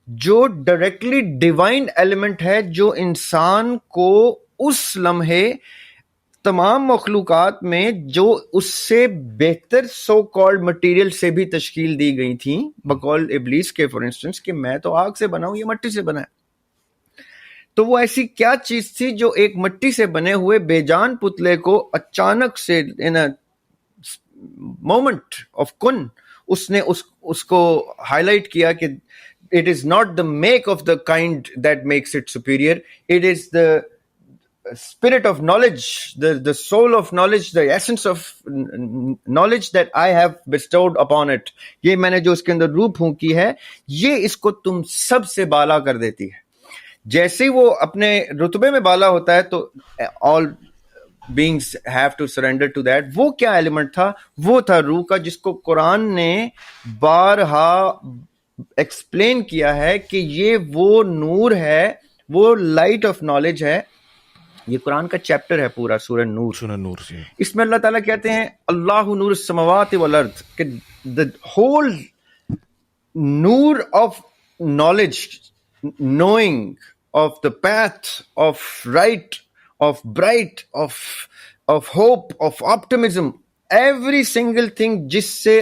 جو ڈائریکٹلی ڈیوائن ایلیمنٹ ہے، جو انسان کو اس لمحے تمام مخلوقات میں جو اس سے بہتر سو کالڈ مٹیریل سے بھی تشکیل دی گئی تھیں، بقول ابلیس کے فار انسٹنس کہ میں تو آگ سے بنا ہوں، یہ مٹی سے بنا ہے. تو وہ ایسی کیا چیز تھی جو ایک مٹی سے بنے ہوئے بے جان پتلے کو اچانک سے ان اے مومنٹ آف کن اس نے اس کو ہائی لائٹ کیا کہ it is not the make of the kind that makes it superior, it is the spirit of knowledge, the soul of knowledge, the essence of knowledge that I have bestowed upon it. یہ میں نے جو اس کے اندر روح پھونکی ہے، یہ اس کو تم سب سے بالا کر دیتی ہے. جیسے وہ اپنے رتبے میں بالا ہوتا ہے تو all beings have to surrender to that. وہ کیا ایلیمنٹ تھا؟ وہ تھا روح کا، جس کو قرآن نے بارہا ایکسپلین کیا ہے کہ یہ وہ نور ہے، وہ لائٹ آف نالج ہے. یہ قرآن کا چیپٹر ہے پورا، سورہ نور. اس میں اللہ تعالیٰ کہتے ہیں اللہ نور السماوات والارض، کہ the whole Noor of knowledge, knowing of the path of right, of bright, of hope, of optimism, every single thing جس سے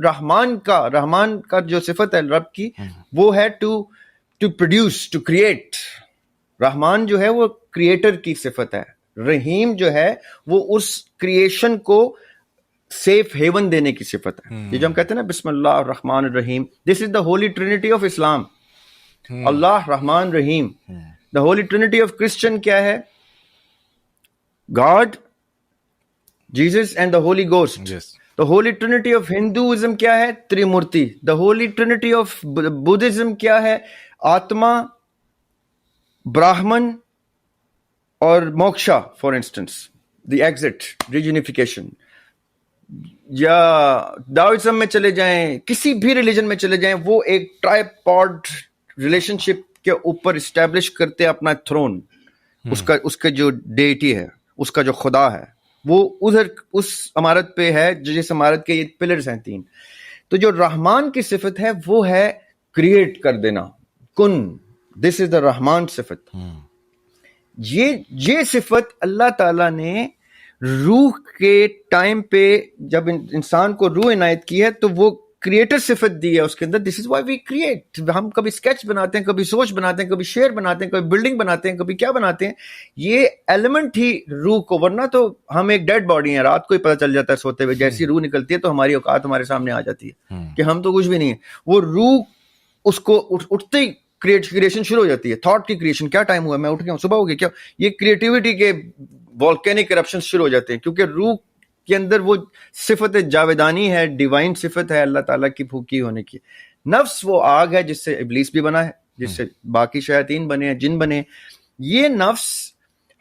رحمان کا جو صفت ہے رب کی، وہ ہے to produce, to create. رحمان جو ہے وہ کریٹر کی صفت ہے، رحیم جو ہے وہ اس کریشن کو سیف ہیون دینے کی صفت ہے. یہ جو ہم کہتے ہیں نا بسم اللہ الرحمن الرحیم، this is the holy trinity of Islam. اللہ رحمان رحیم. The holy trinity of Christian کیا ہے؟ God, Jesus and the holy ghost. The holy trinity of Hinduism کیا ہے؟ Trimurti. The holy trinity of Buddhism کیا ہے؟ آتما، برahman اور موکشا for instance, the exit, rejuvenation. یا ڈاؤزم میں چلے جائیں، کسی بھی ریلیجن میں چلے جائیں، وہ ایک ٹرائیپوڈ ریلیشن شپ کے اوپر اسٹیبلش کرتے اپنا تھرون. اس کا جو ڈیٹی ہے، اس کا جو خدا ہے، وہ ادھر اس عمارت پہ ہے جس عمارت کے یہ پلرز ہیں 3. تو جو رحمان کی صفت ہے وہ ہے کریٹ کر دینا، کن. دس از دا رحمان صفت. یہ صفت اللہ تعالیٰ نے روح کے ٹائم پہ جب انسان کو روح عنایت کی ہے تو وہ کریٹر صفت دی ہے اس کے اندر. دس از وائی وی کریٹ. ہم کبھی اسکیچ بناتے ہیں، کبھی سوچ بناتے ہیں، کبھی شعر بناتے ہیں، کبھی بلڈنگ بناتے ہیں، کبھی کیا بناتے ہیں. یہ ایلیمنٹ ہی روح کو، ورنہ تو ہم ایک ڈیڈ باڈی ہیں، رات کو ہی پتہ چل جاتا ہے سوتے ہوئے. جیسی روح نکلتی ہے تو ہماری اوقات ہمارے سامنے آ جاتی ہے کہ ہم تو کچھ بھی نہیں ہیں. وہ روح اس کو اٹھتے ہی کریشن شروع ہو جاتی ہے. تھاٹ کی کریشن. کیا ٹائم ہوا؟ میں اٹھ گیا ہوں، صبح ہو گئی کیا؟ یہ کریٹیوٹی کے والکینک کرپشن شروع ہو جاتے ہیں، کیونکہ روح کے اندر وہ صفت جاویدانی ہے، ڈیوائن صفت ہے اللہ تعالیٰ کی پھونکی ہونے کی. نفس وہ آگ ہے جس سے ابلیس بھی بنا ہے، جس سے باقی شیاطین بنے ہیں، جن بنے. یہ نفس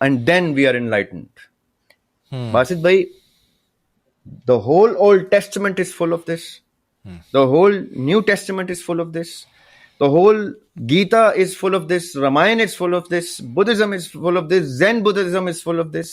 and then we are enlightened. Basit bhai, the whole Old Testament is full of this. The whole New Testament is full of this. The whole Gita is full of this. Ramayana is full of this. Buddhism is full of this. Zen Buddhism is full of this.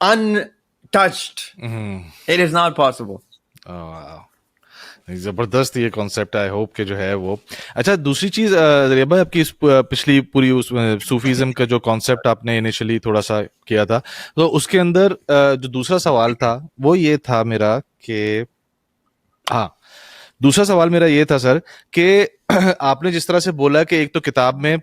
untouched. It is not possible. Oh, wow. زبردست یہ concept I hope کہ جو ہے وہ اچھا. دوسری چیز ذریعہ بھائی آپ کی پچھلی پوری صوفیزم کا جو کانسیپٹ آپ نے انیشلی تھوڑا سا کیا تھا تو اس کے اندر جو دوسرا سوال تھا وہ یہ تھا میرا کہ ہاں دوسرا سوال میرا یہ تھا سر کہ آپ نے جس طرح سے بولا کہ ایک تو کتاب میں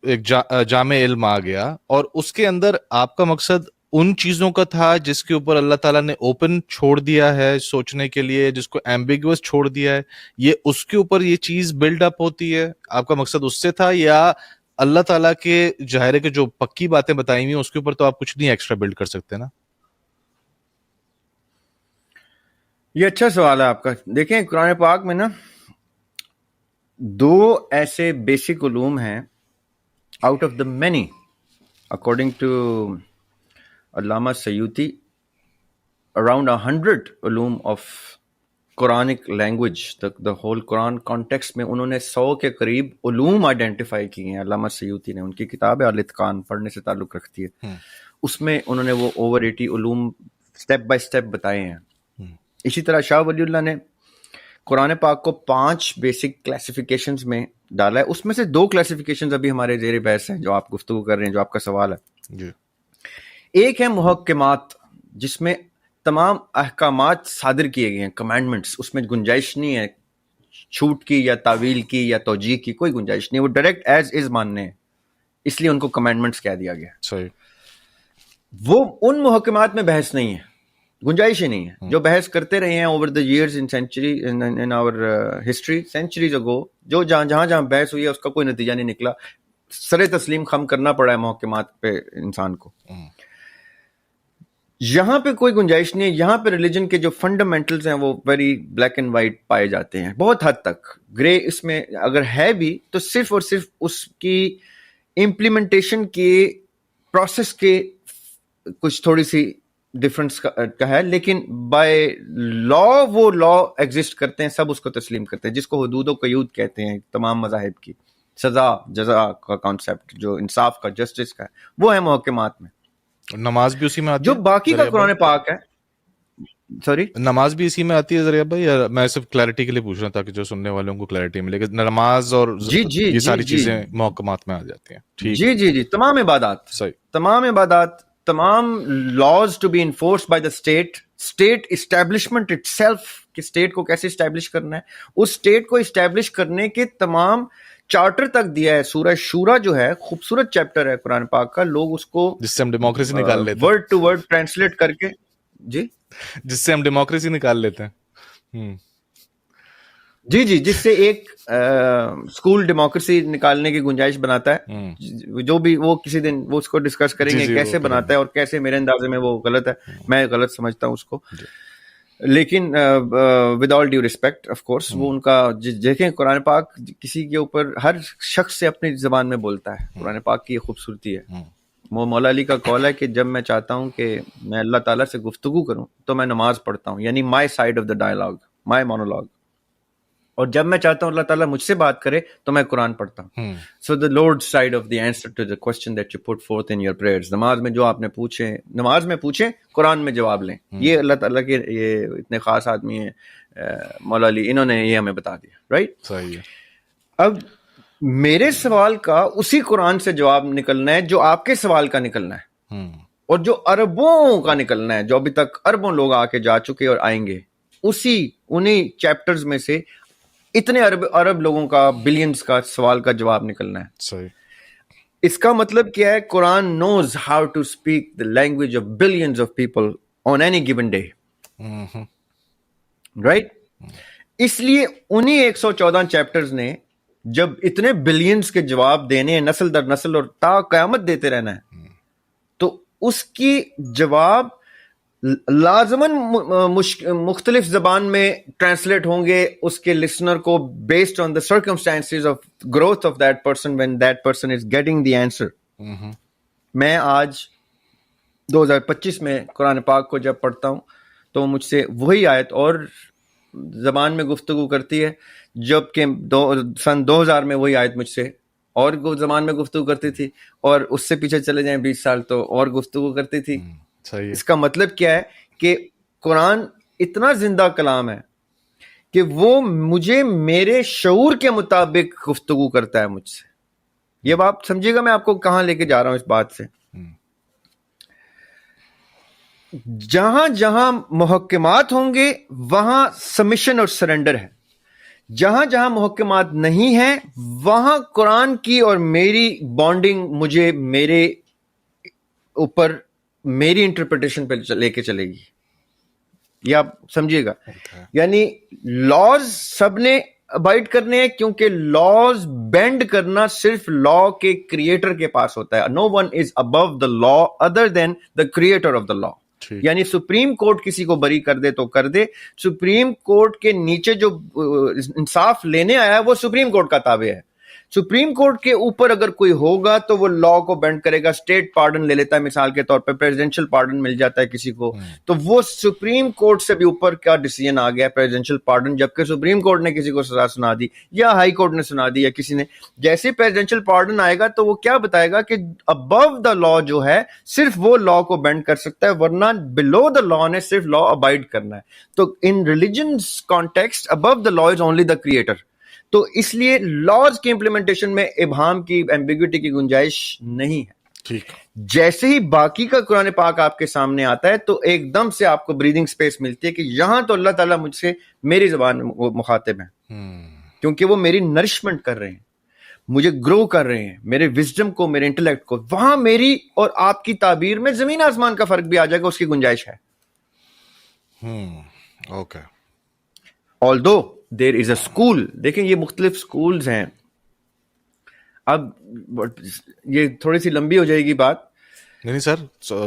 ایک جامع علم آ گیا اور اس کے اندر آپ کا مقصد ان چیزوں کا تھا جس کے اوپر اللہ تعالیٰ نے اوپن چھوڑ دیا ہے سوچنے کے لیے, جس کو ایمبیگوس چھوڑ دیا ہے, یہ اس کے اوپر یہ چیز بلڈ اپ ہوتی ہے, آپ کا مقصد اس سے تھا, یا اللہ تعالیٰ کے ظاہر ہے کہ جو پکی باتیں بتائی ہوئی ہیں اس کے اوپر تو آپ کچھ نہیں ایکسٹرا بلڈ کر سکتے نا؟ یہ اچھا سوال ہے آپ کا. دیکھیں قرآن پاک میں نا دو ایسے بیسک علوم ہیں out of the many according to علامہ سیوطی around 100 علوم of Quranic language, the whole Quran context میں انہوں نے 100 کے قریب علوم آئیڈینٹیفائی کیے ہیں. علامہ سیوطی نے, ان کی کتاب ہے الاتقان, پڑھنے سے تعلق رکھتی ہے, اس میں انہوں نے وہ اوور 80 علوم سٹیپ بائی سٹیپ بتائے ہیں. اسی طرح شاہ ولی اللہ نے قرآن پاک کو 5 بیسک کلاسیفیکیشنز میں ڈالا ہے. اس میں سے 2 کلاسیفیکیشنز ابھی ہمارے زیر بحث ہیں جو آپ گفتگو کر رہے ہیں, جو آپ کا سوال ہے. ایک ہے محکمات, جس میں تمام احکامات صادر کیے گئے ہیں, کمانڈمنٹس, اس میں گنجائش نہیں ہے چھوٹ کی یا تعویل کی یا توجیہ کی, کوئی گنجائش نہیں, وہ ڈائریکٹ ایز از ماننے ہیں, اس لیے ان کو کمانڈمنٹس کہہ دیا گیا. صحیح. وہ ان محکمات میں بحث نہیں ہے, گنجائش ہی نہیں ہے. جو بحث کرتے رہے ہیں over the years in century in our history, centuries ago, جو جہاں بحث ہوئی ہے اس کا کوئی نتیجہ نہیں نکلا, سر تسلیم خم کرنا پڑا ہے محکمات پہ انسان کو. یہاں پہ کوئی گنجائش نہیں ہے. یہاں پہ ریلیجن کے جو فنڈامنٹلز ہیں وہ ویری بلیک اینڈ وائٹ پائے جاتے ہیں, بہت حد تک. گرے اس میں اگر ہے بھی تو صرف اور صرف اس کی امپلیمنٹیشن کے پروسیس کے کچھ تھوڑی سی ڈفرنس کا ہے, لیکن بائی لا وہ لا ایگزسٹ کرتے ہیں, سب اس کو تسلیم کرتے ہیں, جس کو حدود و قیود کہتے ہیں تمام مذاہب کی. سزا جزا کا کانسیپٹ جو انصاف کا, جسٹس کا ہے, وہ ہے محکمات میں. نماز بھی اسی میں آتی جو ہے باقی کا قرآن پاک ہے, سوری نماز بھی اسی میں آتی ہے ذریعہ بھائی, یا میں صرف کلیئرٹی کے لیے پوچھ رہا تھا کہ جو سننے والوں کو کلیئرٹی ملے کہ نماز اور یہ ساری چیزیں محکمات میں آ جاتی ہیں. جی تمام عبادات, صحیح, تمام عبادات, تمام laws to be enforced by the state, state establishment itself, کہ اسٹیٹ کو کیسے اسٹیبلش کرنا ہے, اس اسٹیٹ کو اسٹیبلش کرنے کے تمام چارٹر تک دیا ہے. سورہ شورا جو ہے خوبصورت چیپٹر ہے قرآن پاک کا, لوگ اس کو جس سے ہم ڈیموکریسی نکال لیتے ہیں, ورڈ ٹو ورڈ ٹرانسلیٹ کر کے, جس سے ہم ڈیموکریسی نکال لیتے ہیں. جی جس سے ایک اسکول ڈیموکریسی نکالنے کی گنجائش بناتا ہے, جو بھی وہ کسی دن وہ اس کو ڈسکس کریں گے کیسے بناتا ہے اور کیسے میرے اندازے میں وہ غلط ہے, میں غلط سمجھتا ہوں اس کو. لیکن with all due respect of course وہ ان کا, دیکھیں قرآن پاک کسی کے اوپر ہر شخص سے اپنی زبان میں بولتا ہے. قرآن پاک کی یہ خوبصورتی ہے. وہ مولا علی کا قول ہے کہ جب میں چاہتا ہوں کہ میں اللہ تعالیٰ سے گفتگو کروں تو میں نماز پڑھتا ہوں, یعنی my side of the dialogue, my monologue. اور جب میں چاہتا ہوں اللہ تعالیٰ مجھ سے بات کرے تو میں قرآن پڑھتا ہوں. So the lord side of the answer to the question that you put forth in your prayers. نماز میں جو آپ نے پوچھے, نماز میں پوچھیں, قرآن میں جواب لیں. یہ اللہ تعالیٰ کے یہ اتنے خاص آدمی ہیں مولا علی, انہوں نے یہ ہمیں بتا دیا, رائٹ. صحیح ہے. اب میرے سوال کا اسی قرآن سے جواب نکلنا ہے جو آپ کے سوال کا نکلنا ہے, اور جو اربوں کا نکلنا ہے, جو ابھی تک اربوں لوگ آ کے جا چکے اور آئیں گے, انہی چیپٹرز میں سے اتنے عرب لوگوں کا, بلینز کا سوال کا جواب نکلنا ہے. صحیح. اس کا مطلب کیا ہے؟ Quran knows how to speak the language of billions of people on any given day, right. اس لیے انہی 114 چیپٹرز نے جب اتنے بلینز کے جواب دینے ہیں نسل در نسل اور تا قیامت دیتے رہنا ہے, تو اس کی جواب لازماً مختلف زبان میں ٹرانسلیٹ ہوں گے اس کے لسنر کو, based on the circumstances of growth of that person when that person is getting the answer. میں آج 2025 میں قرآن پاک کو جب پڑھتا ہوں تو مجھ سے وہی آیت اور زبان میں گفتگو کرتی ہے, جبکہ سن 2000 میں وہی آیت مجھ سے اور زبان میں گفتگو کرتی تھی, اور اس سے پیچھے چلے جائیں 20 سال تو اور گفتگو کرتی تھی. اس کا مطلب کیا ہے کہ قرآن اتنا زندہ کلام ہے کہ وہ مجھے میرے شعور کے مطابق گفتگو کرتا ہے مجھ سے. یہ آپ سمجھیے گا میں آپ کو کہاں لے کے جا رہا ہوں اس بات سے. جہاں جہاں محکمات ہوں گے وہاں سبمیشن اور سرنڈر ہے. جہاں جہاں محکمات نہیں ہیں وہاں قرآن کی اور میری بانڈنگ مجھے میرے اوپر میری انٹرپریٹیشن پہ لے کے چلے گی. یہ آپ سمجھیے گا. یعنی لاز سب نے ابائڈ کرنے ہیں کیونکہ لاز بینڈ کرنا صرف لا کے کریٹر کے پاس ہوتا ہے. No one is above the law other than the creator of the law. یعنی سپریم کورٹ کسی کو بری کر دے تو کر دے, سپریم کورٹ کے نیچے جو انصاف لینے آیا ہے وہ سپریم کورٹ کا تابع ہے. سپریم کورٹ کے اوپر اگر کوئی ہوگا تو وہ لا کو بینڈ کرے گا. اسٹیٹ پارڈن لے لیتا ہے مثال کے طور پہ, پریزیڈینشل پارڈن مل جاتا ہے کسی کو, تو وہ سپریم کورٹ سے بھی اوپر کا ڈیسیژن آ گیا پریزیڈینشل پارڈن, جبکہ سپریم کورٹ نے کسی کو سزا سنا دی یا ہائی کورٹ نے سنا دی یا کسی نے. جیسے پریزیڈینشل پارڈن آئے گا تو وہ کیا بتائے گا کہ ابو دا لا جو ہے صرف وہ لا کو بینڈ کر سکتا ہے, ورنہ بلو دا لا نے صرف لا ابائڈ کرنا ہے. تو in religious context above the law is only the creator. تو اس لیے لاز کی امپلیمنٹیشن میں ابہام کی ایمبیگوٹی کی گنجائش نہیں ہے. ٹھیک. جیسے ہی باقی کا قرآن پاک آپ کے سامنے آتا ہے تو ایک دم سے آپ کو بریدنگ سپیس ملتی ہے کہ یہاں تو اللہ تعالیٰ مجھ سے میری زبان میں مخاطب ہیں, کیونکہ وہ میری نرشمنٹ کر رہے ہیں, مجھے گرو کر رہے ہیں, میرے وزڈم کو, میرے انٹلیکٹ کو. وہاں میری اور آپ کی تعبیر میں زمین آسمان کا فرق بھی آ جائے گا, اس کی گنجائش ہے. Okay. although there is a school, دیکھیں یہ مختلف سکولز ہیں. اب یہ تھوڑی سی لمبی ہو جائے گی بات, نہیں سر,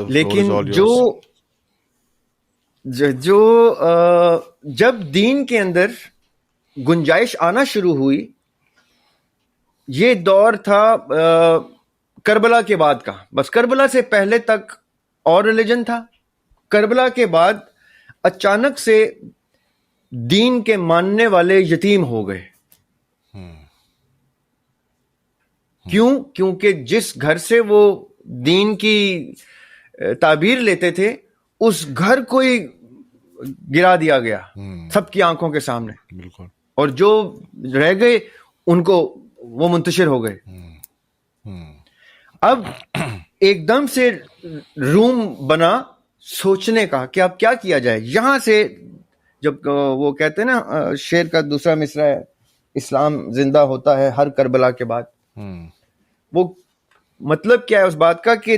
لیکن جو جب دین کے اندر گنجائش آنا شروع ہوئی, یہ دور تھا کربلا کے بعد کا. بس کربلا سے پہلے تک اور ریلیجن تھا, کربلا کے بعد اچانک سے دین کے ماننے والے یتیم ہو گئے. کیوں؟ کیونکہ جس گھر سے وہ دین کی تعبیر لیتے تھے اس گھر کو ہی گرا دیا گیا سب کی آنکھوں کے سامنے. بالکل. اور جو رہ گئے ان کو وہ منتشر ہو گئے. اب ایک دم سے روم بنا سوچنے کا کہ اب کیا کیا جائے. یہاں سے جب وہ کہتے ہیں نا شعر کا دوسرا مصرع ہے, اسلام زندہ ہوتا ہے ہر کربلا کے بعد, وہ مطلب کیا ہے اس بات کا کہ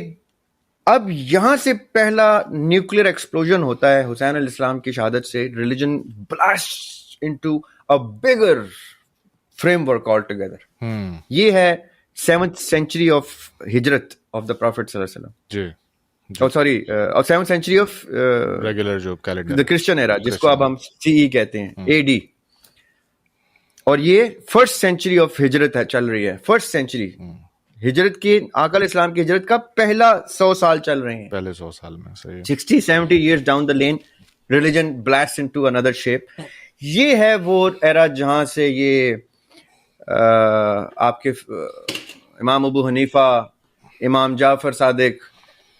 اب یہاں سے پہلا نیوکلیر ایکسپلوژن ہوتا ہے حسین علیہ السلام کی شہادت سے. Religion blast into a bigger framework all together. یہ ہے 7th century آف ہجرت آف دا پروفیٹ صلی اللہ علیہ وسلم. جی. Sorry 7th century of regular جو کیلنڈر, دا کرسچن ایرا, جس کو اب ہم CE کہتے ہیں, AD. اور یہ 1st century آف ہجرت ہے, چل رہی ہے 1st century ہجرت کی. آقا علیہ السلام کی ہجرت کا پہلا 100 سال چل رہے ہیں, پہلے 100 سال میں. صحیح. 60-70 years down the lane religion blasts into another shape. یہ ہے وہ ایرا جہاں سے یہ آپ کے امام ابو حنیفہ, امام جعفر صادق,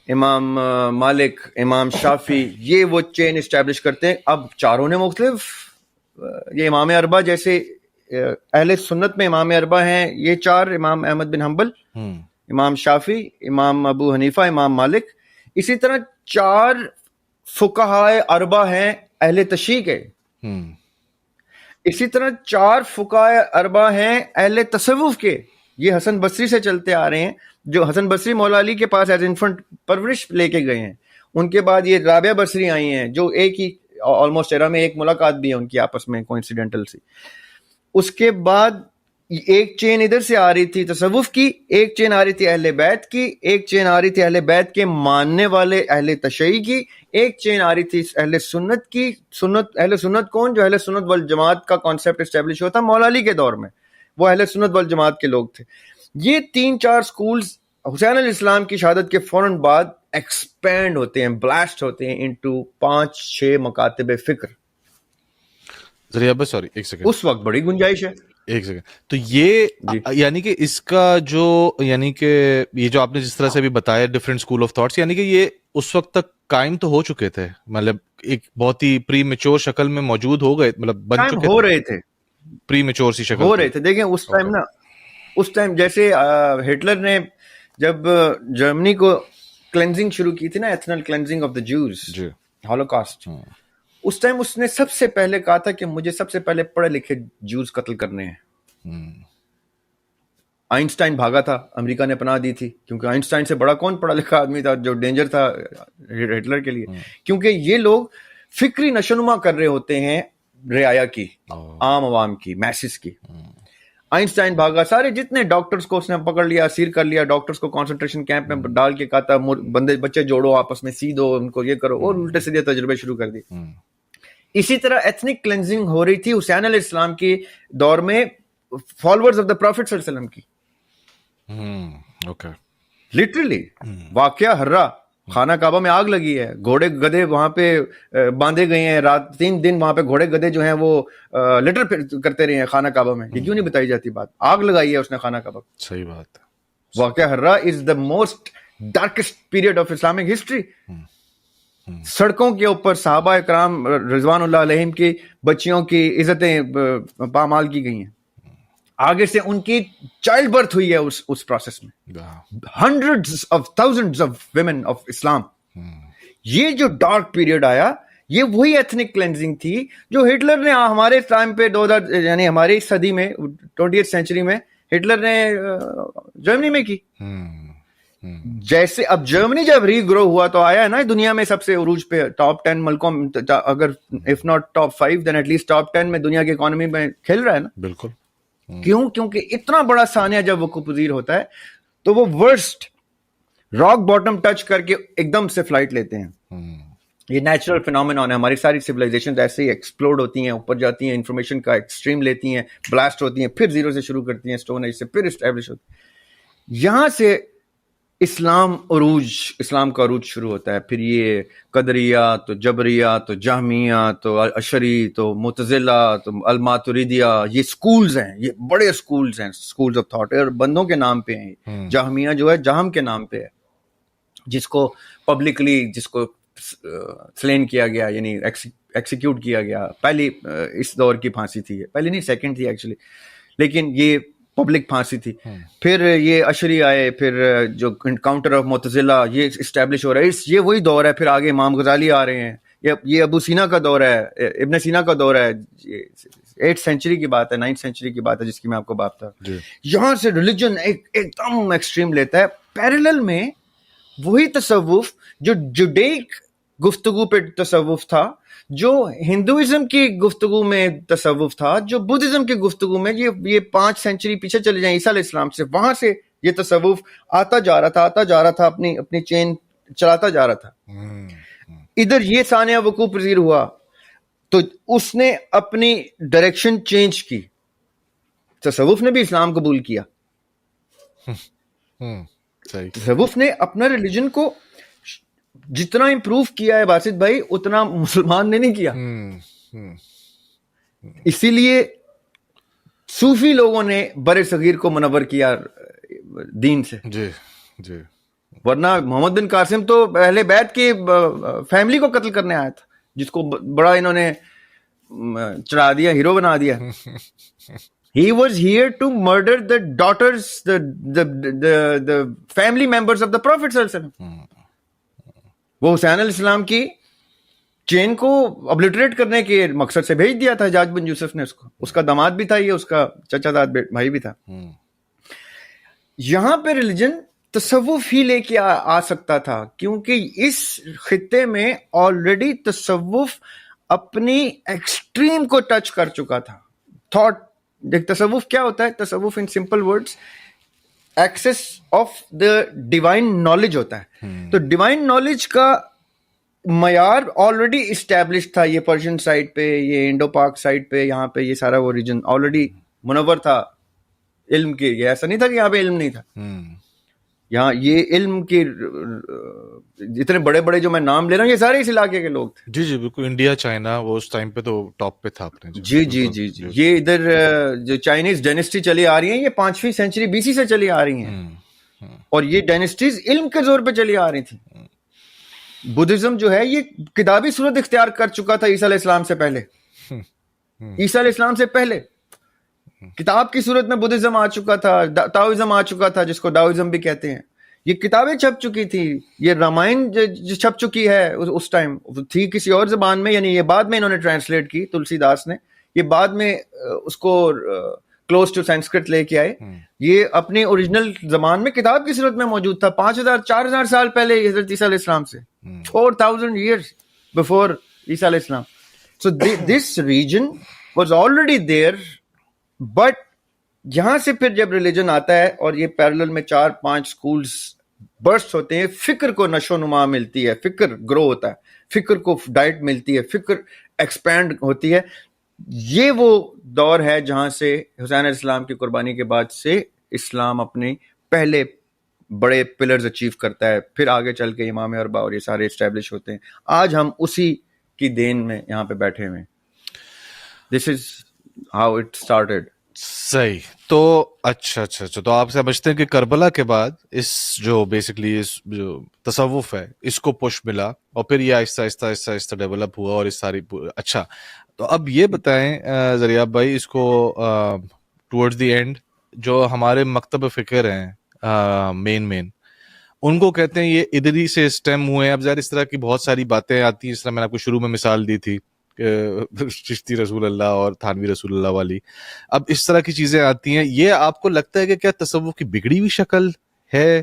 امام مالک, امام شافی, یہ وہ چین اسٹیبلش کرتے ہیں. اب چاروں نے مختلف, یہ امام اربع جیسے اہل سنت میں امام اربع ہیں یہ چار, امام احمد بن حنبل, امام شافی, امام ابو حنیفہ, امام مالک. اسی طرح 4 فقہائے اربع ہیں اہل تشیع کے. اسی طرح 4 فقہائے اربع ہیں اہل تصوف کے. یہ حسن بصری سے چلتے آ رہے ہیں, جو حسن بصری مولا علی کے پاس ایز انفنٹ پرورش لے کے گئے ہیں. ان کے بعد یہ رابعہ بصری آئی ہیں جو ایک ہی آلموسٹ ایرا میں ایک ملاقات بھی ہے ان کی آپس میں کوئنسیڈنٹل سی. اس کے بعد ایک چین ادھر سے آ رہی تھی تصوف کی, ایک چین آ رہی تھی اہل بیت کی, ایک چین آ رہی تھی اہل بیت کے ماننے والے اہل تشیع کی, ایک چین آ رہی تھی اہل سنت کی. اہل سنت کون؟ جو اہل سنت والجماعت کا کانسیپٹ اسٹیبلش ہوتا مولا علی کے دور میں, وہ اہل سنت والجماعت کے لوگ تھے. یہ 3-4 سکولز حسین علیہ السلام کی شہادت کے فوراً بعد ایکسپینڈ ہوتے ہیں, بلاسٹ ہوتے ہیں انٹو 5-6 مکاتب فکر. ذریعہ بس سوری ایک سیکنڈ, اس وقت بڑی گنجائش ہے. ایک سیکنڈ. تو یہ یعنی کہ اس کا جو یعنی کہ یہ جو آپ نے جس طرح سے بھی بتایا ڈفرینٹ اسکول آف تھاٹس, یعنی کہ یہ اس وقت تک قائم تو ہو چکے تھے, مطلب ایک بہت ہی پری میچور شکل میں موجود ہو گئے, مطلب بن ٹائم چکے ہو رہے تھے, پری میچور سی شکل ہو تھی. رہے تھے. دیکھیں اس ٹائم نا, اس ٹائم جیسے ہٹلر نے جب جرمنی کو کلینزنگ شروع کی تھی نا, ethnic cleansing of the Jews, جی ہولوکاسٹ, اس ٹائم اس نے سب سے پہلے کہا تھا کہ مجھے سب سے پہلے پڑھے لکھے جوز قتل کرنے ہیں. آئنسٹائن بھاگا تھا, امریکہ نے پناہ دی تھی, کیونکہ آئنسٹائن سے بڑا کون پڑھا لکھا آدمی تھا جو ڈینجر تھا ہٹلر کے لیے, کیونکہ یہ لوگ فکری نشوونما کر رہے ہوتے ہیں رعایا کی, عام عوام کی, میسز کی. آئنسٹائن بھاگا, سارے جتنے ڈاکٹرز کو اس نے پکڑ لیا, اسیر کر لیا, ڈاکٹرز کو کنسنٹریشن کیمپ میں ڈال کے کہا تھا بچے جوڑو آپس میں, سی دو ان کو, یہ کرو, اور الٹے سیدھے تجربے شروع کر دی. اسی طرح ایتھنک کلینزنگ ہو رہی تھی حسین علیہ السلام کے دور میں فالوورز آف دا پروفٹ صلی اللہ علیہ وسلم کی. لٹرلی واقعہ ہررا, خانہ کعبہ میں آگ لگی ہے, گھوڑے گدھے وہاں پہ باندھے گئے ہیں, رات 3 دن وہاں پہ گھوڑے گدھے جو ہیں وہ لٹر کرتے رہے ہیں خانہ کعبہ میں. یہ کیوں نہیں بتائی جاتی بات؟ آگ لگائی ہے اس نے خانہ کعبہ. صحیح بات ہے. واقعہ Harrah is the most darkest period of Islamic history. سڑکوں کے اوپر صحابہ اکرام رضوان اللہ علیہم کی بچیوں کی عزتیں پامال کی گئی ہیں, آگے سے ان کی چائلڈ برتھ ہوئی ہے اس پروسیس میں, hundreds of thousands of women of Islam. یہ جو ڈارک پیریڈ آیا, یہ وہی ایتھنک کلینزنگ تھی جو ہٹلر نے ہمارے ٹائم پہ 2000 یعنی ہماری صدی میں 20th سینچری میں ہٹلر نے جرمنی میں کی. جیسے اب جرمنی جب ری گرو ہوا تو آیا ہے نا دنیا میں سب سے عروج پہ, ٹاپ 10 ملکوں میں, اگر if not top 5 then at least top 10 میں دنیا کی اکانومی میں کھیل رہا ہے نا. بالکل. کیوں؟ کیونکہ اتنا بڑا سانحہ جب وقوع پذیر ہوتا ہے تو وہ ورسٹ راک باٹم ٹچ کر کے ایک دم سے فلائٹ لیتے ہیں. یہ نیچرل فینومینون ہے, ہماری ساری سویلائزیشن ایسے ہی ایکسپلوڈ ہوتی ہیں, اوپر جاتی ہیں, انفارمیشن کا ایکسٹریم لیتی ہیں, بلاسٹ ہوتی ہیں, پھر زیرو سے شروع کرتی ہیں, اسٹون ایج سے پھر اسٹیبلش ہوتی ہیں. یہاں سے اسلام کا عروج شروع ہوتا ہے. پھر یہ قدریہ, تو جبریہ, تو جہمیہ, تو اشعری, تو معتزلہ, تو الماتریدیہ, یہ سکولز ہیں, یہ بڑے سکولز ہیں, سکولز آف تھاٹ, اور بندوں کے نام پہ ہیں. جہمیہ جو ہے جہم کے نام پہ ہے, جس کو پبلکلی جس کو سلین کیا گیا, یعنی ایکسیکیوٹ کیا گیا. پہلی اس دور کی پھانسی تھی, پہلی نہیں سیکنڈ تھی ایکچولی, لیکن یہ پبلک پھانسی تھی. پھر یہ اشری آئے, پھر جو انکاؤنٹر آف معتزلہ یہ اسٹیبلش ہو رہا ہے, یہ وہی دور ہے. پھر آگے امام غزالی آ رہے ہیں, یہ ابو سینا کا دور ہے, ابن سینا کا دور ہے, 8th سینچری کی بات ہے, 9th سینچری کی بات ہے, جس کی میں آپ کو بات تھا. یہاں سے ریلیجن ایک دم ایکسٹریم لیتا ہے. پیرلل میں وہی تصوف جو جوڈیک گفتگو پہ تصوف تھا, جو ہندوازم کی گفتگو میں تصوف تھا, جو بدھزم کی گفتگو میں, یہ 5 سینچری پیچھے چلے جائیں عیسیٰ علیہ السلام سے, وہاں سے یہ تصوف آتا جا رہا تھا, اپنی چین چلاتا جا رہا تھا. ادھر یہ سانحہ وقوع پذیر ہوا تو اس نے اپنی ڈائریکشن چینج کی. تصوف نے بھی اسلام قبول کیا, تصوف نے اپنا ریلیجن کو جتنا امپروو کیا ہے باسط بھائی, اتنا مسلمان نے نہیں کیا. اسی لیے صوفی لوگوں نے بر صغیر کو منور کیا دین سے. جی. ورنہ محمد بن قاسم تو اہل بیت کی فیملی کو قتل کرنے آیا تھا, جس کو بڑا انہوں نے چڑھا دیا, ہیرو بنا دیا. He was here to murder the daughters, the family members of the Prophet صلی اللہ علیہ وسلم. وہ حسین علیہ السلام کی چین کو ابلیٹریٹ کرنے کے مقصد سے بھیج دیا تھا حجاج بن یوسف نے اس کو. اس کا داماد بھی تھا, یہ اس کا چچا داد بھائی بھی تھا. یہاں پہ ریلیجن تصوف ہی لے کے آ سکتا تھا, کیونکہ اس خطے میں آلریڈی تصوف اپنی ایکسٹریم کو ٹچ کر چکا تھا. تھاٹ دیکھ, تصوف کیا ہوتا ہے؟ تصوف in simple words access of the divine knowledge ہوتا ہے. تو ڈیوائن نالج کا معیار آلریڈی اسٹیبلش تھا. یہ پرشین سائڈ پہ, یہ انڈو پاک سائڈ پہ, یہاں پہ یہ سارا وہ ریجن آلریڈی منور تھا علم کے. یہ ایسا نہیں تھا کہ یہاں پہ علم نہیں تھا. یہاں یہ علم کے اتنے بڑے بڑے جو میں نام لے رہا ہوں, یہ سارے اس علاقے کے لوگ تھے. جی بالکل. انڈیا, چائنا وہ اس ٹائم پہ تو ٹاپ پہ تھا اپنے. جی. یہ ادھر جو چائنیز ڈائنیسٹی چلی آ رہی ہیں, یہ 5ویں سینچری BC سے چلی آ رہی ہیں, اور یہ ڈائنیسٹیز علم کے زور پہ چلی آ رہی تھیں. بدھزم جو ہے یہ کتابی صورت اختیار کر چکا تھا عیسیٰ علیہ السلام سے پہلے. عیسیٰ علیہ السلام سے پہلے کتاب کی صورت میں بدھزم آ چکا تھا, تاؤزم آ چکا تھا, جس کو ڈاؤزم بھی کہتے ہیں. یہ کتابیں چھپ چکی تھی, یہ رامائن جو چھپ چکی ہے اس ٹائم تھی کسی اور زبان میں, یعنی یہ بعد میں انہوں نے ٹرانسلیٹ کی, تلسی داس نے, یہ بعد میں اس کو کلوز ٹو سنسکرت لے کے آئے. یہ اپنے اوریجنل زبان میں کتاب کی صورت میں موجود تھا 5000-4000 سال پہلے حضرت عیسیٰ علیہ السلام سے, 4000 years before عیسیٰ علیہ السلام. So this region was already there, but یہاں سے پھر جب ریلیجن آتا ہے اور یہ پیرلل میں 4-5 سکولز برسٹ ہوتے ہیں, فکر کو نشو و نما ملتی ہے, فکر گرو ہوتا ہے, فکر کو ڈائٹ ملتی ہے, فکر ایکسپینڈ ہوتی ہے. یہ وہ دور ہے جہاں سے حسین علیہ السلام کی قربانی کے بعد سے اسلام اپنے پہلے بڑے پلرز اچیو کرتا ہے, پھر آگے چل کے امام اربعہ اور یہ سارے اسٹیبلش ہوتے ہیں. آج ہم اسی کی دین میں یہاں پہ بیٹھے ہوئے ہیں. دس از ہاؤ اٹ اسٹارٹیڈ. صحیح. تو اچھا تو آپ سمجھتے ہیں کہ کربلا کے بعد اس جو بیسکلی اس جو تصوف ہے اس کو پش ملا اور پھر یہ آہستہ ڈیولپ ہوا اور اس ساری اچھا. تو اب یہ بتائیں ذریعہ بھائی, اس کو ٹورڈز دی اینڈ جو ہمارے مکتب فکر ہیں مین ان کو کہتے ہیں یہ ادھری سے اسٹیم ہوئے ہیں. اب ظاہر اس طرح کی بہت ساری باتیں آتی ہیں, اس طرح میں نے آپ کو شروع میں مثال دی تھی چشتی رسول اللہ اور تھانوی رسول اللہ والی. اب اس طرح کی چیزیں آتی ہیں, یہ آپ کو لگتا ہے کہ کیا تصوف کی بگڑی ہوئی شکل ہے,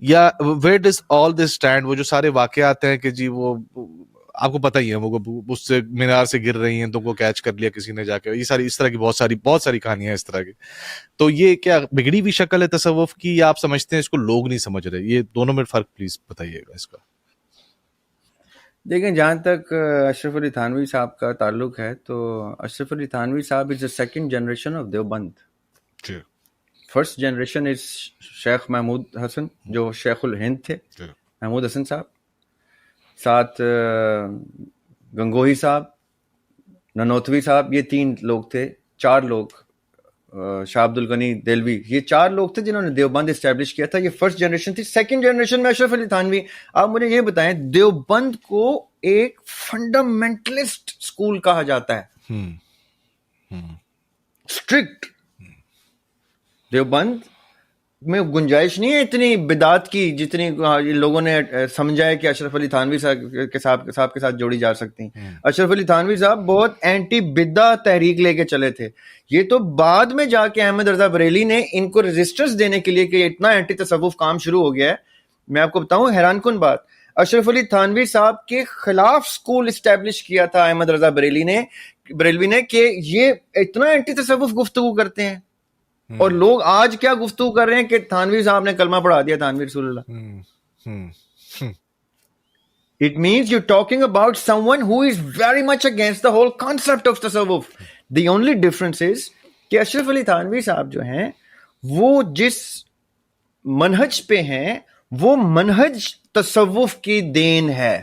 یا where does all this stand? وہ جو سارے واقعات ہیں کہ جی وہ آپ کو پتہ ہی ہے, وہ اس سے مینار سے گر رہی ہیں تو کو کیچ کر لیا کسی نے جا کے, یہ ساری اس طرح کی بہت ساری کہانیاں اس طرح کی. تو یہ کیا بگڑی ہوئی شکل ہے تصوف کی, یا آپ سمجھتے ہیں اس کو لوگ نہیں سمجھ رہے؟ یہ دونوں میں فرق پلیز بتائیے گا اس کا. دیکھیں, جہاں تک اشرف علی تھانوی صاحب کا تعلق ہے تو اشرف علی تھانوی صاحب از the second generation of Deoband. First generation is شیخ محمود حسن جو شیخ الہند تھے, محمود حسن صاحب, ساتھ گنگوہی صاحب, ننوتوی صاحب, یہ 3 لوگ تھے, 4 لوگ, شاہ عبد الغنی دہلوی, یہ 4 لوگ تھے جنہوں نے دیوبند اسٹیبلش کیا تھا. یہ فرسٹ جنریشن تھی. سیکنڈ جنریشن میں اشرف علی تھانوی. آپ مجھے یہ بتائیں, دیوبند کو ایک فنڈامنٹلسٹ اسکول کہا جاتا ہے, اسٹرکٹ. دیوبند میں گنجائش نہیں ہے اتنی بدعت کی جتنی لوگوں نے سمجھا ہے کہ اشرف علی تھانوی صاحب کے ساتھ جوڑی جا سکتی ہیں. اشرف علی تھانوی صاحب بہت اینٹی بدعت تحریک لے کے چلے تھے. یہ تو بعد میں جا کے احمد رضا بریلی نے ان کو رجسٹرز دینے کے لیے کہ اتنا اینٹی تصوف کام شروع ہو گیا ہے. میں آپ کو بتاؤں حیران کن بات, اشرف علی تھانوی صاحب کے خلاف سکول اسٹیبلش کیا تھا احمد رضا بریلوی نے کہ یہ اتنا اینٹی تصوف گفتگو کرتے ہیں, اور لوگ آج کیا گفتگو کر رہے ہیں کہ تھانوی صاحب نے کلمہ پڑھا دیا, تھانوی رسول اللہ. It means you're talking about someone who is very much against the whole concept of tasawwuf. The only difference is کہ اشرف علی تھانوی صاحب جو ہیں وہ جس منہج پہ ہیں وہ منہج تصوف کی دین ہے.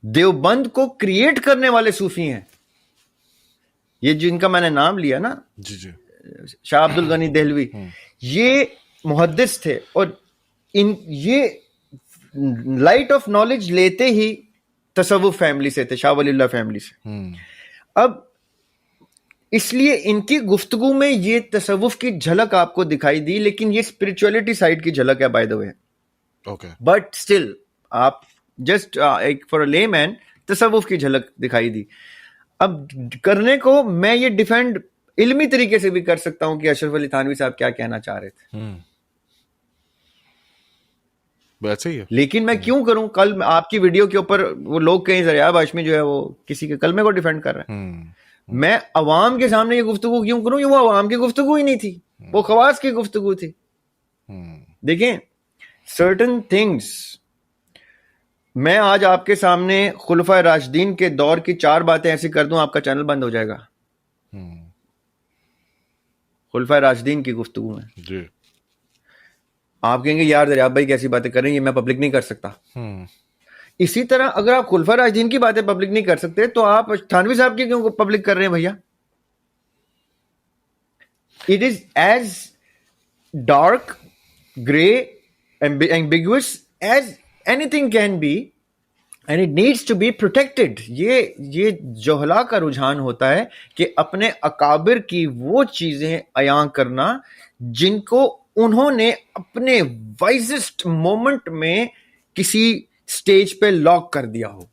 دیوبند کو کریٹ کرنے والے صوفی ہیں, یہ جن کا میں نے نام لیا نا, جی شاہ عبد الغنی دہلوی, یہ محدث تھے اور یہ لائٹ آف نالج لیتے ہی تصوف فیملی سے تھے, شاہ ولی اللہ فیملی سے. اب اس لیے ان کی گفتگو میں یہ تصوف کی جھلک آپ کو دکھائی دی, لیکن یہ اسپرچولیٹی سائڈ کی جھلک ہے by the way. But still آپ جسٹ فار اے لے مین تصوف کی جھلک دکھائی دی. اب کرنے کو میں یہ ڈیفینڈ علمی طریقے سے بھی کر سکتا ہوں کہ اشرف علی تھانوی صاحب کیا کہنا چاہ رہے تھے, لیکن میں کیوں کروں؟ کل آپ کی ویڈیو کے اوپر وہ لوگ کہیں ذریعہ ہاشمی جو ہے وہ کسی کے کلمے کو ڈیفینڈ کر رہے ہیں. میں عوام کے سامنے یہ گفتگو کیوں کروں؟ وہ عوام کی گفتگو ہی نہیں تھی, وہ خواص کی گفتگو تھی. دیکھیں سرٹن تھنگس, میں آج آپ کے سامنے خلفائے راشدین کے دور کی 4 باتیں ایسی کر دوں آپ کا چینل بند ہو جائے گا. خلفائے راشدین کی گفتگو میں آپ کہیں گے یار دریاب بھائی کیسی باتیں کر رہے ہیں, یہ میں پبلک نہیں کر سکتا. اسی طرح اگر آپ خلفائے راشدین کی باتیں پبلک نہیں کر سکتے تو آپ تھانوی صاحب کی کیوں پبلک کر رہے ہیں بھیا؟ It is as dark, grey, ambiguous anything can be and it needs to be protected. یہ جوہلا کا رجحان ہوتا ہے کہ اپنے اکابر کی وہ چیزیں عیاں کرنا جن کو انہوں نے اپنے وائزسٹ مومنٹ میں کسی سٹیج پہ لاک کر دیا ہو.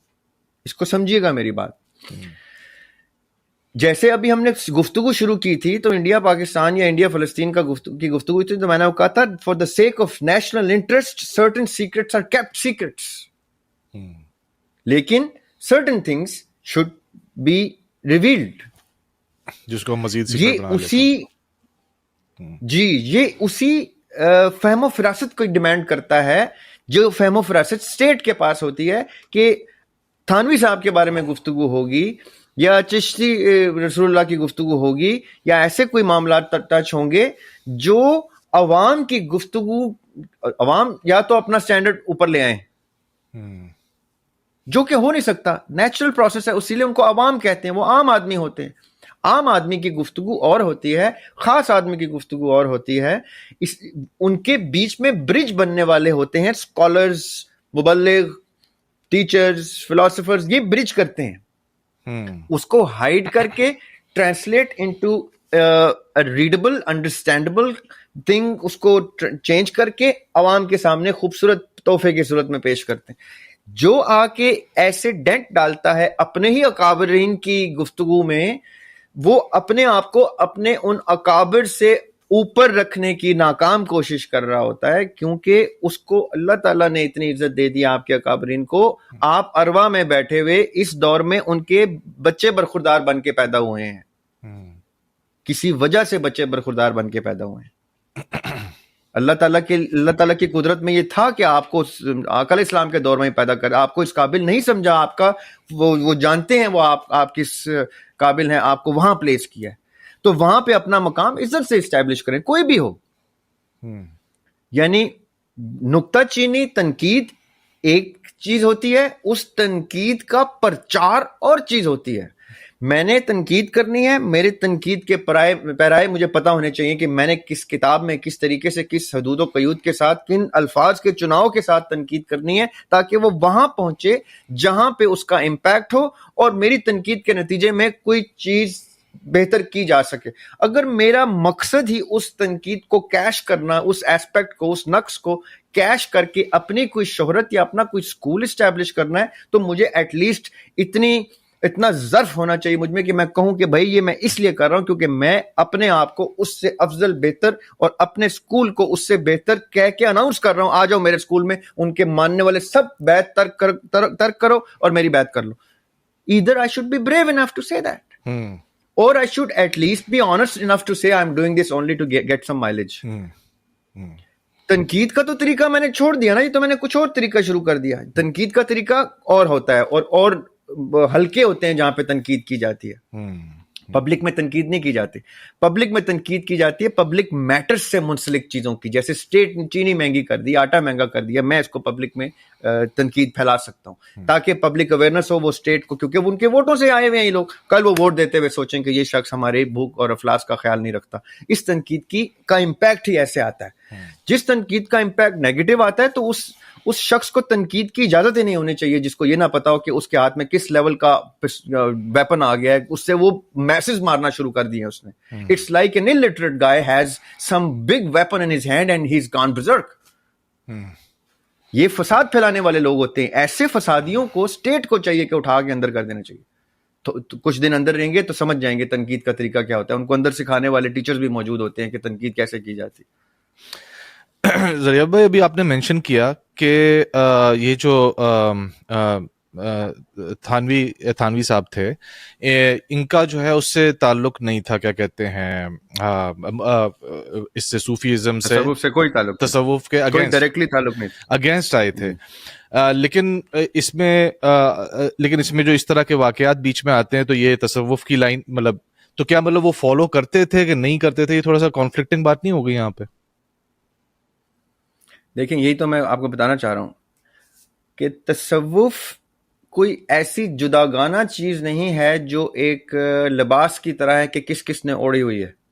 اس کو سمجھیے گا میری بات. جیسے ابھی ہم نے گفتگو شروع کی تھی تو انڈیا پاکستان یا انڈیا فلسطین کی گفتگو تھی, تو میں نے کہا تھا for the sake of national interest certain secrets are kept secrets, لیکن certain things should be revealed. جس کو مزید یہ اسی فہم و فراست کو ڈیمانڈ کرتا ہے جو فہم و فراست اسٹیٹ کے پاس ہوتی ہے کہ تھانوی صاحب کے بارے میں گفتگو ہوگی یا چشتی رسول اللہ کی گفتگو ہوگی یا ایسے کوئی معاملات ٹچ ہوں گے جو عوام کی گفتگو, عوام یا تو اپنا سٹینڈرڈ اوپر لے آئیں, جو کہ ہو نہیں سکتا, نیچرل پروسیس ہے, اسی لیے ان کو عوام کہتے ہیں, وہ عام آدمی ہوتے ہیں. عام آدمی کی گفتگو اور ہوتی ہے, خاص آدمی کی گفتگو اور ہوتی ہے. ان کے بیچ میں برج بننے والے ہوتے ہیں اسکالرز, مبلغ, ٹیچرز, فلاسفرز, یہ برج کرتے ہیں. اس کو ہائڈ کر کے translate into readable understandable thing, اس کو چینج کر کے عوام کے سامنے خوبصورت تحفے کی صورت میں پیش کرتے ہیں. جو آ کے ایسے ڈینٹ ڈالتا ہے اپنے ہی اکابرین کی گفتگو میں, وہ اپنے آپ کو اپنے ان اکابر سے اوپر رکھنے کی ناکام کوشش کر رہا ہوتا ہے, کیونکہ اس کو اللہ تعالیٰ نے اتنی عزت دے دی آپ کے اکابرین کو. آپ اروا میں بیٹھے ہوئے اس دور میں ان کے بچے برخوردار بن کے پیدا ہوئے ہیں, کسی وجہ سے بچے برخوردار بن کے پیدا ہوئے ہیں. اللہ تعالیٰ کی قدرت میں یہ تھا کہ آپ کو آقا علیہ السلام کے دور میں پیدا کر, آپ کو اس قابل نہیں سمجھا, آپ کا وہ جانتے ہیں وہ آپ کس قابل ہیں, آپ کو وہاں پلیس کیا ہے, تو وہاں پہ اپنا مقام عزت سے اسٹیبلش کریں, کوئی بھی ہو. یعنی نکتہ چینی تنقید ایک چیز ہوتی ہے, اس تنقید کا پرچار اور چیز ہوتی ہے. میں نے تنقید کرنی ہے, میرے تنقید کے پیرائے مجھے پتا ہونے چاہیے کہ میں نے کس کتاب میں کس طریقے سے, کس حدود و قیود کے ساتھ, کن الفاظ کے چناؤ کے ساتھ تنقید کرنی ہے, تاکہ وہ وہاں پہنچے جہاں پہ اس کا امپیکٹ ہو اور میری تنقید کے نتیجے میں کوئی چیز بہتر کی جا سکے. اگر میرا مقصد ہی اس تنقید کو کیش کرنا, اس ایسپیکٹ کو, اس نقص کو کیش کر کے اپنی کوئی شہرت یا اپنا کوئی سکول اسٹیبلش کرنا ہے, تو مجھے ایٹ لیسٹ اتنا ظرف ہونا چاہیے مجھ میں کہ میں کہوں کہ بھائی یہ میں اس لیے کر رہا ہوں کیونکہ میں اپنے آپ کو اس سے افضل بہتر اور اپنے سکول کو اس سے بہتر کہہ کے اناؤنس کر رہا ہوں, آ جاؤ میرے سکول میں, ان کے ماننے والے سب بیعت ترک کرو اور میری بیعت کر لو. Either I should be brave enough to say that, or I should at least be honest enough to say I'm doing this only to get some mileage. تنقید کا تو طریقہ میں نے چھوڑ دیا نا, یہ تو میں نے کچھ اور طریقہ شروع کر دیا. تنقید کا طریقہ اور ہوتا ہے اور ہلکے ہوتے ہیں جہاں پہ تنقید کی جاتی ہے. پبلک میں تنقید نہیں کی جاتی. پبلک میں تنقید کی جاتی ہے پبلک میٹرز سے منسلک چیزوں کی, جیسے اسٹیٹ چینی مہنگی کر دی, آٹا مہنگا کر دیا, میں اس کو پبلک میں تنقید پھیلا سکتا ہوں تاکہ پبلک اویئرنیس ہو وہ اسٹیٹ کو, کیونکہ وہ ان کے ووٹوں سے آئے ہوئے ہیں یہ لوگ. کل وہ ووٹ دیتے ہوئے سوچیں کہ یہ شخص ہمارے بھوک اور افلاس کا خیال نہیں رکھتا. اس تنقید کا امپیکٹ ہی ایسے آتا ہے. جس تنقید کا امپیکٹ نیگیٹو آتا ہے تو اس شخص کو تنقید کی اجازت ہی نہیں ہونی چاہیے جس کو یہ نہ پتا ہو کہ اس کے ہاتھ میں کس لیول کا ویپن آ گیا ہے, اس سے وہ میسز مارنا شروع کر دیے اس نے. It's like an illiterate guy has some big weapon in his hand and he's gone berserk. یہ فساد پھیلانے والے لوگ ہوتے ہیں. ایسے فسادیوں کو اسٹیٹ کو چاہیے کہ اٹھا کے اندر کر دینا چاہیے. تو کچھ دن اندر رہیں گے تو سمجھ جائیں گے تنقید کا طریقہ کیا ہوتا ہے. ان کو اندر سکھانے والے ٹیچرز بھی موجود ہوتے ہیں کہ تنقید کیسے کی جاتی. ذریعہ بھائی, ابھی آپ نے مینشن کیا کہ یہ جو تھانوی صاحب تھے, ان کا جو ہے اس سے تعلق نہیں تھا, کیا کہتے ہیں, اس سے صوفیزم سے کوئی تعلق, تصوف کے ڈائریکٹلی تعلق نہیں, اگینسٹ آئے تھے. لیکن اس میں جو اس طرح کے واقعات بیچ میں آتے ہیں تو یہ تصوف کی لائن, مطلب تو کیا مطلب وہ فالو کرتے تھے کہ نہیں کرتے تھے؟ یہ تھوڑا سا کانفلکٹنگ بات نہیں ہوگی یہاں پہ؟ دیکھیں, یہی تو میں آپ کو بتانا چاہ رہا ہوں کہ تصوف کوئی ایسی جداگانہ چیز نہیں ہے جو ایک لباس کی طرح ہے کہ کس کس نے اوڑھی ہوئی ہے.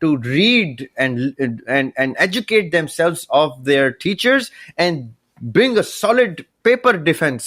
to read and educate themselves of their teachers and bring a solid paper defense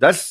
10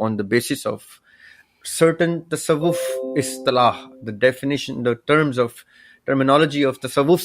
on the basis of certain tasawwuf istilah, the definition, the terminology of tasawwuf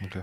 okay.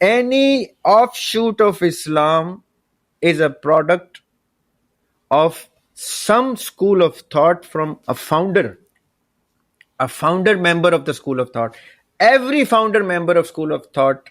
any offshoot of Islam is a product of some school of thought from a founder member of the school of thought. Every founder member of school of thought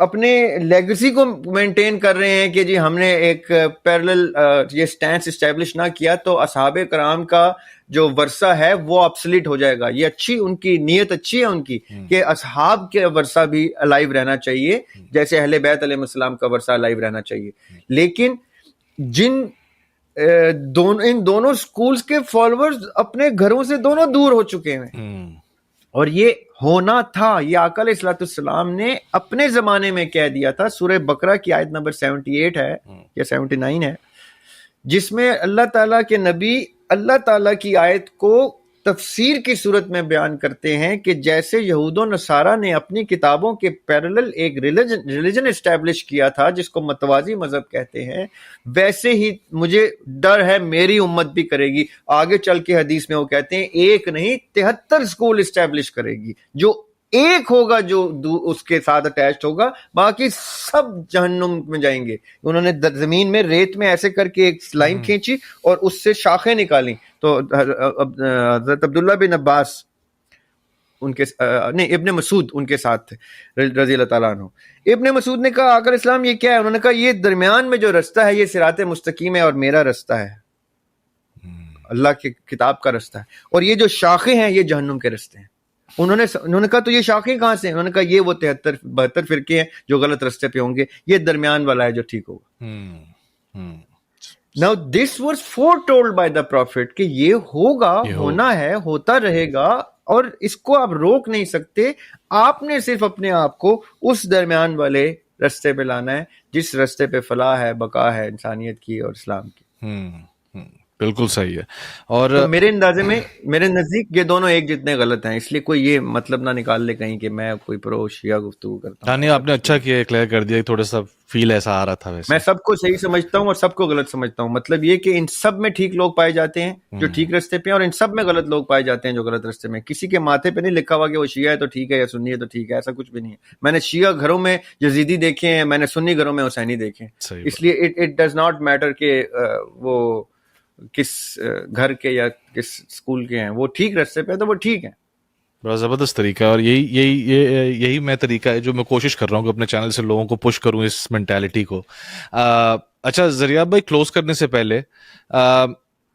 اپنے legacy کو maintain کر رہے ہیں کہ جی ہم نے ایک parallel یہ سٹینس اسٹیبلش نہ کیا تو اصحاب کرام کا جو ورثہ ہے وہ ابسلیٹ ہو جائے گا. یہ اچھی ان کی نیت اچھی ہے ان کی کہ اصحاب کے ورثہ بھی الائیو رہنا چاہیے جیسے اہل بیت علیہ السلام کا ورثہ الائیو رہنا چاہیے. لیکن جن ان دونوں سکولز کے فالوورز اپنے گھروں سے دونوں دور ہو چکے ہیں اور یہ ہونا تھا. یہ آقا علیہ الصلوۃ والسلام نے اپنے زمانے میں کہہ دیا تھا. سورہ بقرہ کی آیت نمبر 78 ہے یا 79 ہے جس میں اللہ تعالیٰ کے نبی اللہ تعالیٰ کی آیت کو تفسیر کی صورت میں بیان کرتے ہیں کہ جیسے یہود و نصارہ نے اپنی کتابوں کے پیرلل ایک ریلیجن اسٹیبلش کیا تھا جس کو متوازی مذہب کہتے ہیں, ویسے ہی مجھے ڈر ہے میری امت بھی کرے گی. آگے چل کے حدیث میں وہ کہتے ہیں ایک نہیں 73 سکول اسٹیبلش کرے گی. جو ایک ہوگا جو اس کے ساتھ اٹیچڈ ہوگا باقی سب جہنم میں جائیں گے. انہوں نے زمین میں ریت میں ایسے کر کے ایک لائن کھینچی اور اس سے شاخیں نکالی. تو حضرت عبداللہ بن عباس ان کے نہیں ابن مسعود ان کے ساتھ تھے رضی اللہ تعالیٰ عنہ. ابن مسعود نے کہا آقا اسلام یہ کیا ہے؟ انہوں نے کہا یہ درمیان میں جو رستہ ہے یہ صراط مستقیم ہے اور میرا رستہ ہے, اللہ کی کتاب کا رستہ ہے, اور یہ جو شاخیں ہیں یہ جہنم کے رستے ہیں. انہوں نے کہا تو یہ شاخیں کہاں سے ہیں؟ انہوں نے کہا یہ وہ 72 فرقے ہیں جو غلط رستے پہ ہوں گے, یہ درمیان والا ہے جو ٹھیک ہوگا. Now this was foretold by the prophet کہ یہ ہوگا, ہونا ہے, ہوتا رہے گا اور اس کو آپ روک نہیں سکتے. آپ نے صرف اپنے آپ کو اس درمیان والے رستے پہ لانا ہے جس رستے پہ فلاح ہے, بقا ہے انسانیت کی اور اسلام کی. بالکل صحیح ہے. اور میرے اندازے میں میرے نزدیک یہ دونوں ایک جتنے غلط ہیں, اس لیے کوئی یہ مطلب نہ نکال لے کہیں کہ میں کوئی پرو شیعہ گفتگو کرتا ہوں. نہیں آپ نے اچھا کیا کلیئر کر دیا, تھوڑا سا فیل ایسا آ رہا تھا. ویسے میں سب کو صحیح سمجھتا ہوں اور سب کو غلط سمجھتا ہوں. مطلب یہ کہ ان سب میں ٹھیک لوگ پائے جاتے ہیں جو ٹھیک رستے پہ ہیں, اور ان سب میں غلط لوگ پائے جاتے ہیں جو غلط رستے میں. کسی کے ماتھے پہ نہیں لکھا ہوا کہ وہ شیعہ ہے تو ٹھیک ہے یا سنی ہے تو ٹھیک ہے, ایسا کچھ بھی نہیں ہے. میں نے شیعہ گھروں میں یزیدی دیکھے ہیں, میں نے سنی گھروں میں حسینی دیکھے ہیں. اس لیے اٹ ڈز ناٹ میٹر کہ وہ کس گھر کے یا کس اسکول کے ہیں, وہ ٹھیک رستے پہ تو وہ ٹھیک ہیں. بڑا زبردست طریقہ ہے, اور یہی میں طریقہ ہے جو میں کوشش کر رہا ہوں کہ اپنے چینل سے لوگوں کو پش کروں اس مینٹیلٹی کو. اچھا ذریعہ بھائی, کلوز کرنے سے پہلے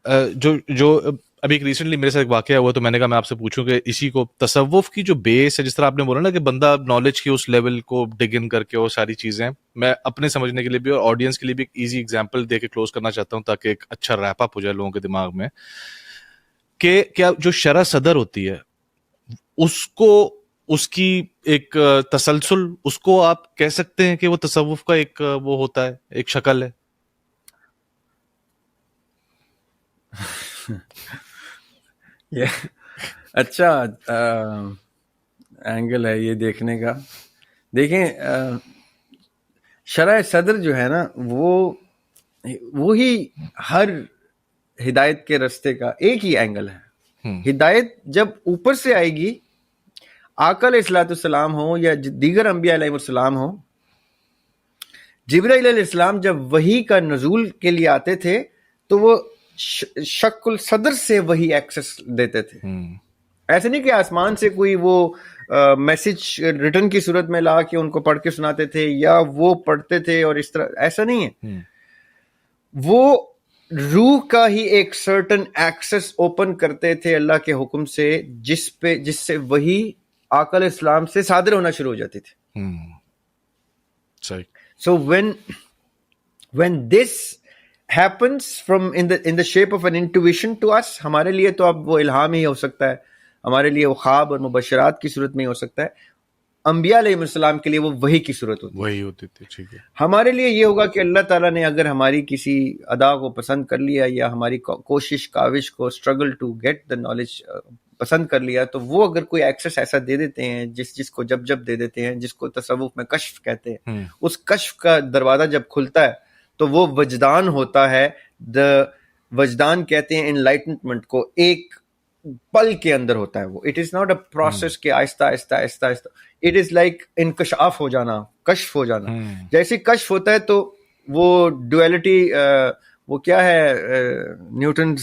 جو ابھی ایک ریسنٹلی میرے ساتھ ایک واقعہ ہوا تو میں نے کہا میں آپ سے پوچھوں کہ اسی کو تصوف کی جو بیس ہے, جس طرح آپ نے بولا نا کہ بندہ نالج کی اس لیول کو ڈگ ان کر کے وہ ساری چیزیں, میں اپنے سمجھنے کے لیے بھی اور آڈینس کے لیے بھی ایک ایزی ایگزامپل دے کے کلوز کرنا چاہتا ہوں تاکہ ایک اچھا ریپ اپ ہو جائے لوگوں کے دماغ میں, کہ کیا جو شرح صدر ہوتی ہے اس کو, اس کی ایک تسلسل, اس کو آپ کہہ سکتے ہیں کہ وہ تصوف کا ایک وہ ہوتا ہے, ایک شکل ہے. اچھا اینگل ہے یہ دیکھنے کا. دیکھیں شرح صدر جو ہے نا وہی ہر ہدایت کے رستے کا ایک ہی اینگل ہے. ہدایت جب اوپر سے آئے گی, آقا علیہ الصلوۃ والسلام ہو یا دیگر انبیاء علیہ السلام ہو, جبرائیل علیہ السلام جب وحی کا نزول کے لیے آتے تھے تو وہ شکل صدر سے وہی ایکسس دیتے تھے. ایسے نہیں کہ آسمان سے کوئی وہ میسج ریٹن کی صورت میں لا کے ان کو پڑھ کے سناتے تھے یا وہ پڑھتے تھے اور اس طرح, ایسا نہیں ہے. وہ روح کا ہی ایک سرٹن ایکسس اوپن کرتے تھے اللہ کے حکم سے, جس سے وہی آقا علیہ السلام سے صادر ہونا شروع ہو جاتی تھی. So when this happens from in the shape of an intuition to us, ہمارے لیے تو اب وہ الہام ہی ہو سکتا ہے, ہمارے لیے وہ خواب اور مبشرات کی صورت میں ہی ہو سکتا ہے. انبیاء علیہ السلام کے لیے وہ وحی کی صورت ہوتی تھی. ٹھیک ہے, ہمارے لیے یہ ہوگا کہ اللہ تعالیٰ نے اگر ہماری کسی ادا کو پسند کر لیا یا ہماری کوشش کاوش کو struggle to get the knowledge پسند کر لیا, تو وہ اگر کوئی ایکسس ایسا دے دیتے ہیں جس کو جب دے دیتے ہیں, جس کو تصوف میں کشف کہتے ہیں, اس کشف کا دروازہ جب کھلتا ہے تو وہ وجدان ہوتا ہے. وجدان کہتے ہیں انلائٹنمنٹ کو, ایک پل کے اندر ہوتا ہے وہ. It is not a process کہ آہستہ آہستہ آہستہ آہستہ, اٹ از لائک انکشاف ہو جانا, کشف ہو جانا. جیسے کشف ہوتا ہے تو وہ ڈویلٹی, وہ کیا ہے Newton's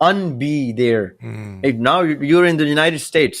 unbe there. Now you're in the United States,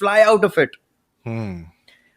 fly out of it.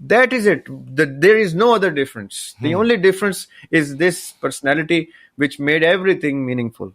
That is it. There is no other difference. The only difference is this personality which made everything meaningful.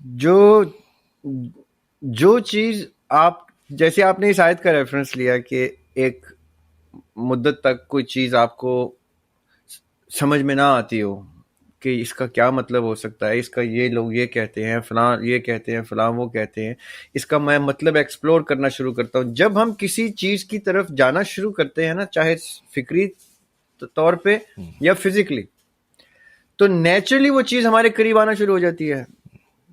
جو چیز آپ جیسے آپ نے اس آیت کا reference لیا کہ ایک مدت تک کوئی چیز آپ کو سمجھ میں نہ آتی ہو کہ اس کا کیا مطلب ہو سکتا ہے، اس کا یہ لوگ یہ کہتے ہیں، فلاں یہ کہتے ہیں، فلاں وہ کہتے ہیں، اس کا میں مطلب ایکسپلور کرنا شروع کرتا ہوں. جب ہم کسی چیز کی طرف جانا شروع کرتے ہیں نا، چاہے فکری طور پہ یا فزیکلی، تو نیچرلی وہ چیز ہمارے قریب آنا شروع ہو جاتی ہے.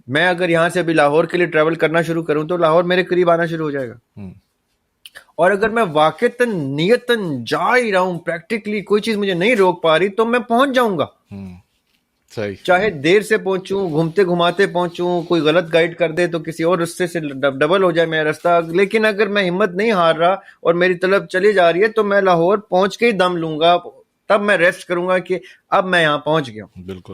میں اگر یہاں سے ابھی لاہور کے لیے ٹریول کرنا شروع کروں تو لاہور میرے قریب آنا شروع ہو جائے گا. اور اگر میں واقعتاً نیتاً جا ہی رہا ہوں، پریکٹیکلی کوئی چیز مجھے نہیں روک پا رہی، تو میں پہنچ جاؤں گا. چاہے دیر سے پہنچوں، گھومتے گھماتے پہنچوں، کوئی غلط گائیڈ کر دے تو کسی اور رستے سے ڈبل ہو جائے میرا رستہ. لیکن اگر میں ہمت نہیں ہار رہا اور میری طلب چلی جا رہی ہے تو میں لاہور پہنچ کے ہی دم لوں گا، تب میں ریسٹ کروں گا کہ اب میں یہاں پہنچ گیا ہوں. بالکل.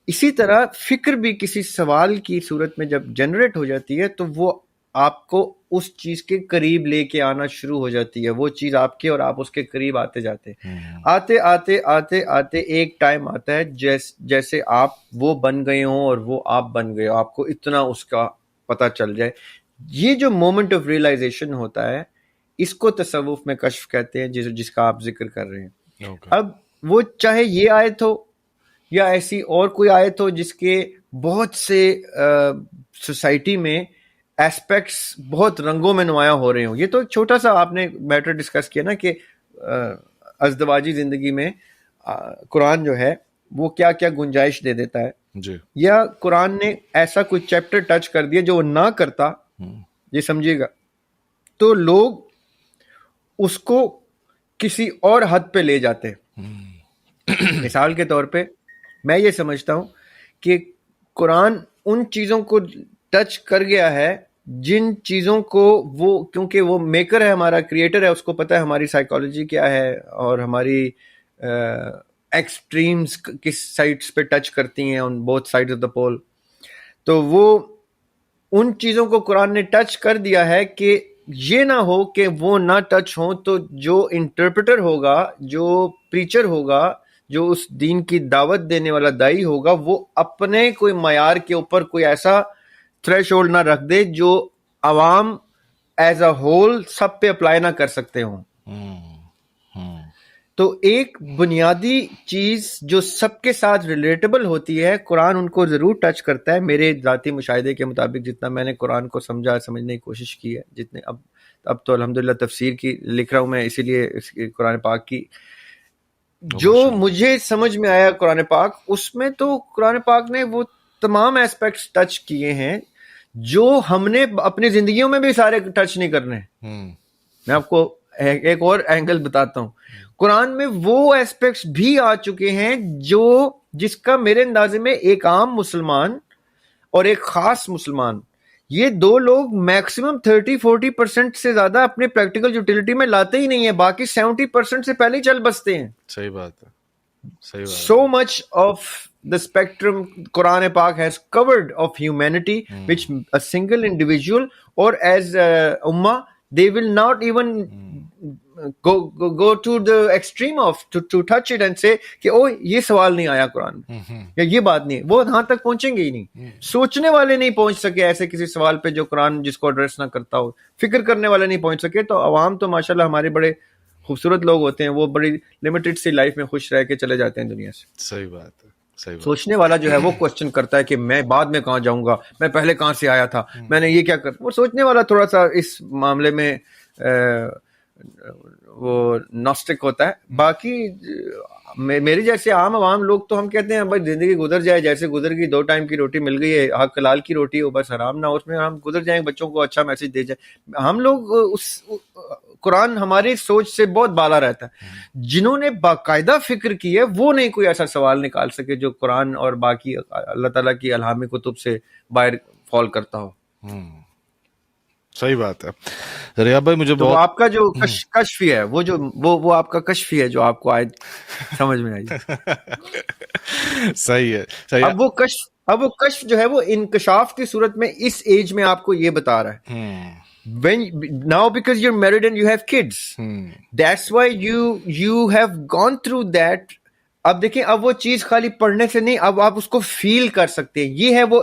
اسی طرح فکر بھی کسی سوال کی صورت میں جب جنریٹ ہو جاتی ہے تو وہ آپ کو اس چیز کے قریب لے کے آنا شروع ہو جاتی ہے. وہ چیز آپ کے اور آپ اس کے قریب آتے جاتے آتے آتے آتے آتے ایک ٹائم آتا ہے جیسے آپ وہ بن گئے ہوں اور وہ آپ بن گئے ہو، آپ کو اتنا اس کا پتہ چل جائے. یہ جو مومنٹ آف ریئلائزیشن ہوتا ہے، اس کو تصوف میں کشف کہتے ہیں، جس کا آپ ذکر کر رہے ہیں. اب وہ چاہے یہ آیت ہو یا ایسی اور کوئی آیت ہو جس کے بہت سے سوسائٹی میں ایسپیکٹس بہت رنگوں میں نمایاں ہو رہے ہوں. یہ تو ایک چھوٹا سا آپ نے میٹر ڈسکس کیا نا کہ ازدواجی زندگی میں قرآن جو ہے وہ کیا کیا گنجائش دے دیتا ہے جی. یا قرآن نے ایسا کوئی چیپٹر ٹچ کر دیا جو وہ نہ کرتا، یہ سمجھیے گا، تو لوگ اس کو کسی اور حد پہ لے جاتے. مثال کے طور پہ میں یہ سمجھتا ہوں کہ قرآن ان چیزوں کو ٹچ کر گیا ہے جن چیزوں کو وہ، کیونکہ وہ میکر ہے، ہمارا کریٹر ہے، اس کو پتہ ہے ہماری سائیکالوجی کیا ہے اور ہماری ایکسٹریمز کس سائڈس پہ ٹچ کرتی ہیں، on both side of the pole. تو وہ ان چیزوں کو قرآن نے ٹچ کر دیا ہے کہ یہ نہ ہو کہ وہ نہ ٹچ ہوں تو جو انٹرپریٹر ہوگا، جو پریچر ہوگا، جو اس دین کی دعوت دینے والا دائی ہوگا، وہ اپنے کوئی معیار کے اوپر کوئی ایسا تھریش ہولڈ نہ رکھ دے جو عوام ایز اے ہول سب پہ اپلائی نہ کر سکتے ہوں. تو ایک بنیادی چیز جو سب کے ساتھ ریلیٹیبل ہوتی ہے، قرآن ان کو ضرور ٹچ کرتا ہے. میرے ذاتی مشاہدے کے مطابق جتنا میں نے قرآن کو سمجھنے کی کوشش کی ہے، جتنے اب تو الحمدللہ تفسیر کی لکھ رہا ہوں میں، اسی لیے اس قرآن پاک کی جو مجھے سمجھ میں آیا قرآن پاک، اس میں تو قرآن پاک نے وہ تمام ایسپیکٹس ٹچ کیے ہیں جو ہم نے اپنی زندگیوں میں بھی سارے ٹچ نہیں کرنے. میں آپ کو ایک اور اینگل بتاتا ہوں. قرآن میں وہ ایسپیکٹس بھی آ چکے ہیں جس کا میرے اندازے میں ایک عام مسلمان اور ایک خاص مسلمان، یہ دو لوگ میکسیمم 30-40% سے زیادہ اپنے پریکٹیکل یوٹیلیٹی میں لاتے ہی نہیں ہیں، باقی 70% سے پہلے ہی چل بستے ہیں. صحیح بات ہے. So much of the spectrum Quran Pak has covered of humanity, which a single individual or as ummah they will not even go to the extreme of to touch it and say کہ او یہ سوال نہیں آیا قرآن میں یا یہ بات نہیں، وہ وہاں تک پہنچیں گے ہی نہیں. سوچنے والے نہیں پہنچ سکے ایسے کسی سوال پہ جو قرآن جس کو ایڈریس نہ کرتا ہو، فکر کرنے والے نہیں پہنچ سکے. تو عوام تو ماشاءاللہ ہمارے بڑے خوبصورت لوگ ہوتے ہیں، وہ بڑی لمیٹڈ سی لائف میں خوش رہ کے چلے جاتے ہیں دنیا سے. صحیح بات ہے. سوچنے والا جو ہے وہ کوسچن کرتا ہے کہ میں بعد میں کہاں جاؤں گا، میں پہلے کہاں سے آیا تھا، میں نے یہ کیا کر. وہ سوچنے والا تھوڑا سا اس معاملے میں وہ ناسٹک ہوتا ہے. باقی میری جیسے عام عوام لوگ تو ہم کہتے ہیں بھائی زندگی گزر جائے جیسے گزر گئی، 2 ٹائم کی روٹی مل گئی ہے، حق حلال کی روٹی ہو، بس حرام نہ ہو، اس میں ہم گزر جائیں، بچوں کو اچھا میسج دے جائیں. ہم لوگ قرآن ہماری سوچ سے بہت بالا رہتا ہے. جنہوں نے باقاعدہ فکر کی ہے وہ نہیں کوئی ایسا سوال نکال سکے جو قرآن اور باقی اللہ تعالیٰ کی الہامی کتب سے باہر فال کرتا ہو. صحیح بات ہے. ریاض بھائی مجھے بہت آپ کا جو کشفی ہے وہ آپ کا کشفی ہے جو آپ کو آج سمجھ میں آئی. صحیح ہے. اب وہ کشف جو ہے وہ انکشاف کی صورت میں اس ایج میں آپ کو یہ بتا رہا ہے. Now because you're married and you have kids, that's why you have gone through that. اب دیکھیں اب وہ چیز خالی پڑھنے سے نہیں، اب آپ اس کو فیل کر سکتے ہیں. یہ ہے وہ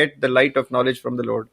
get the light of knowledge from the Lord.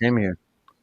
Same here.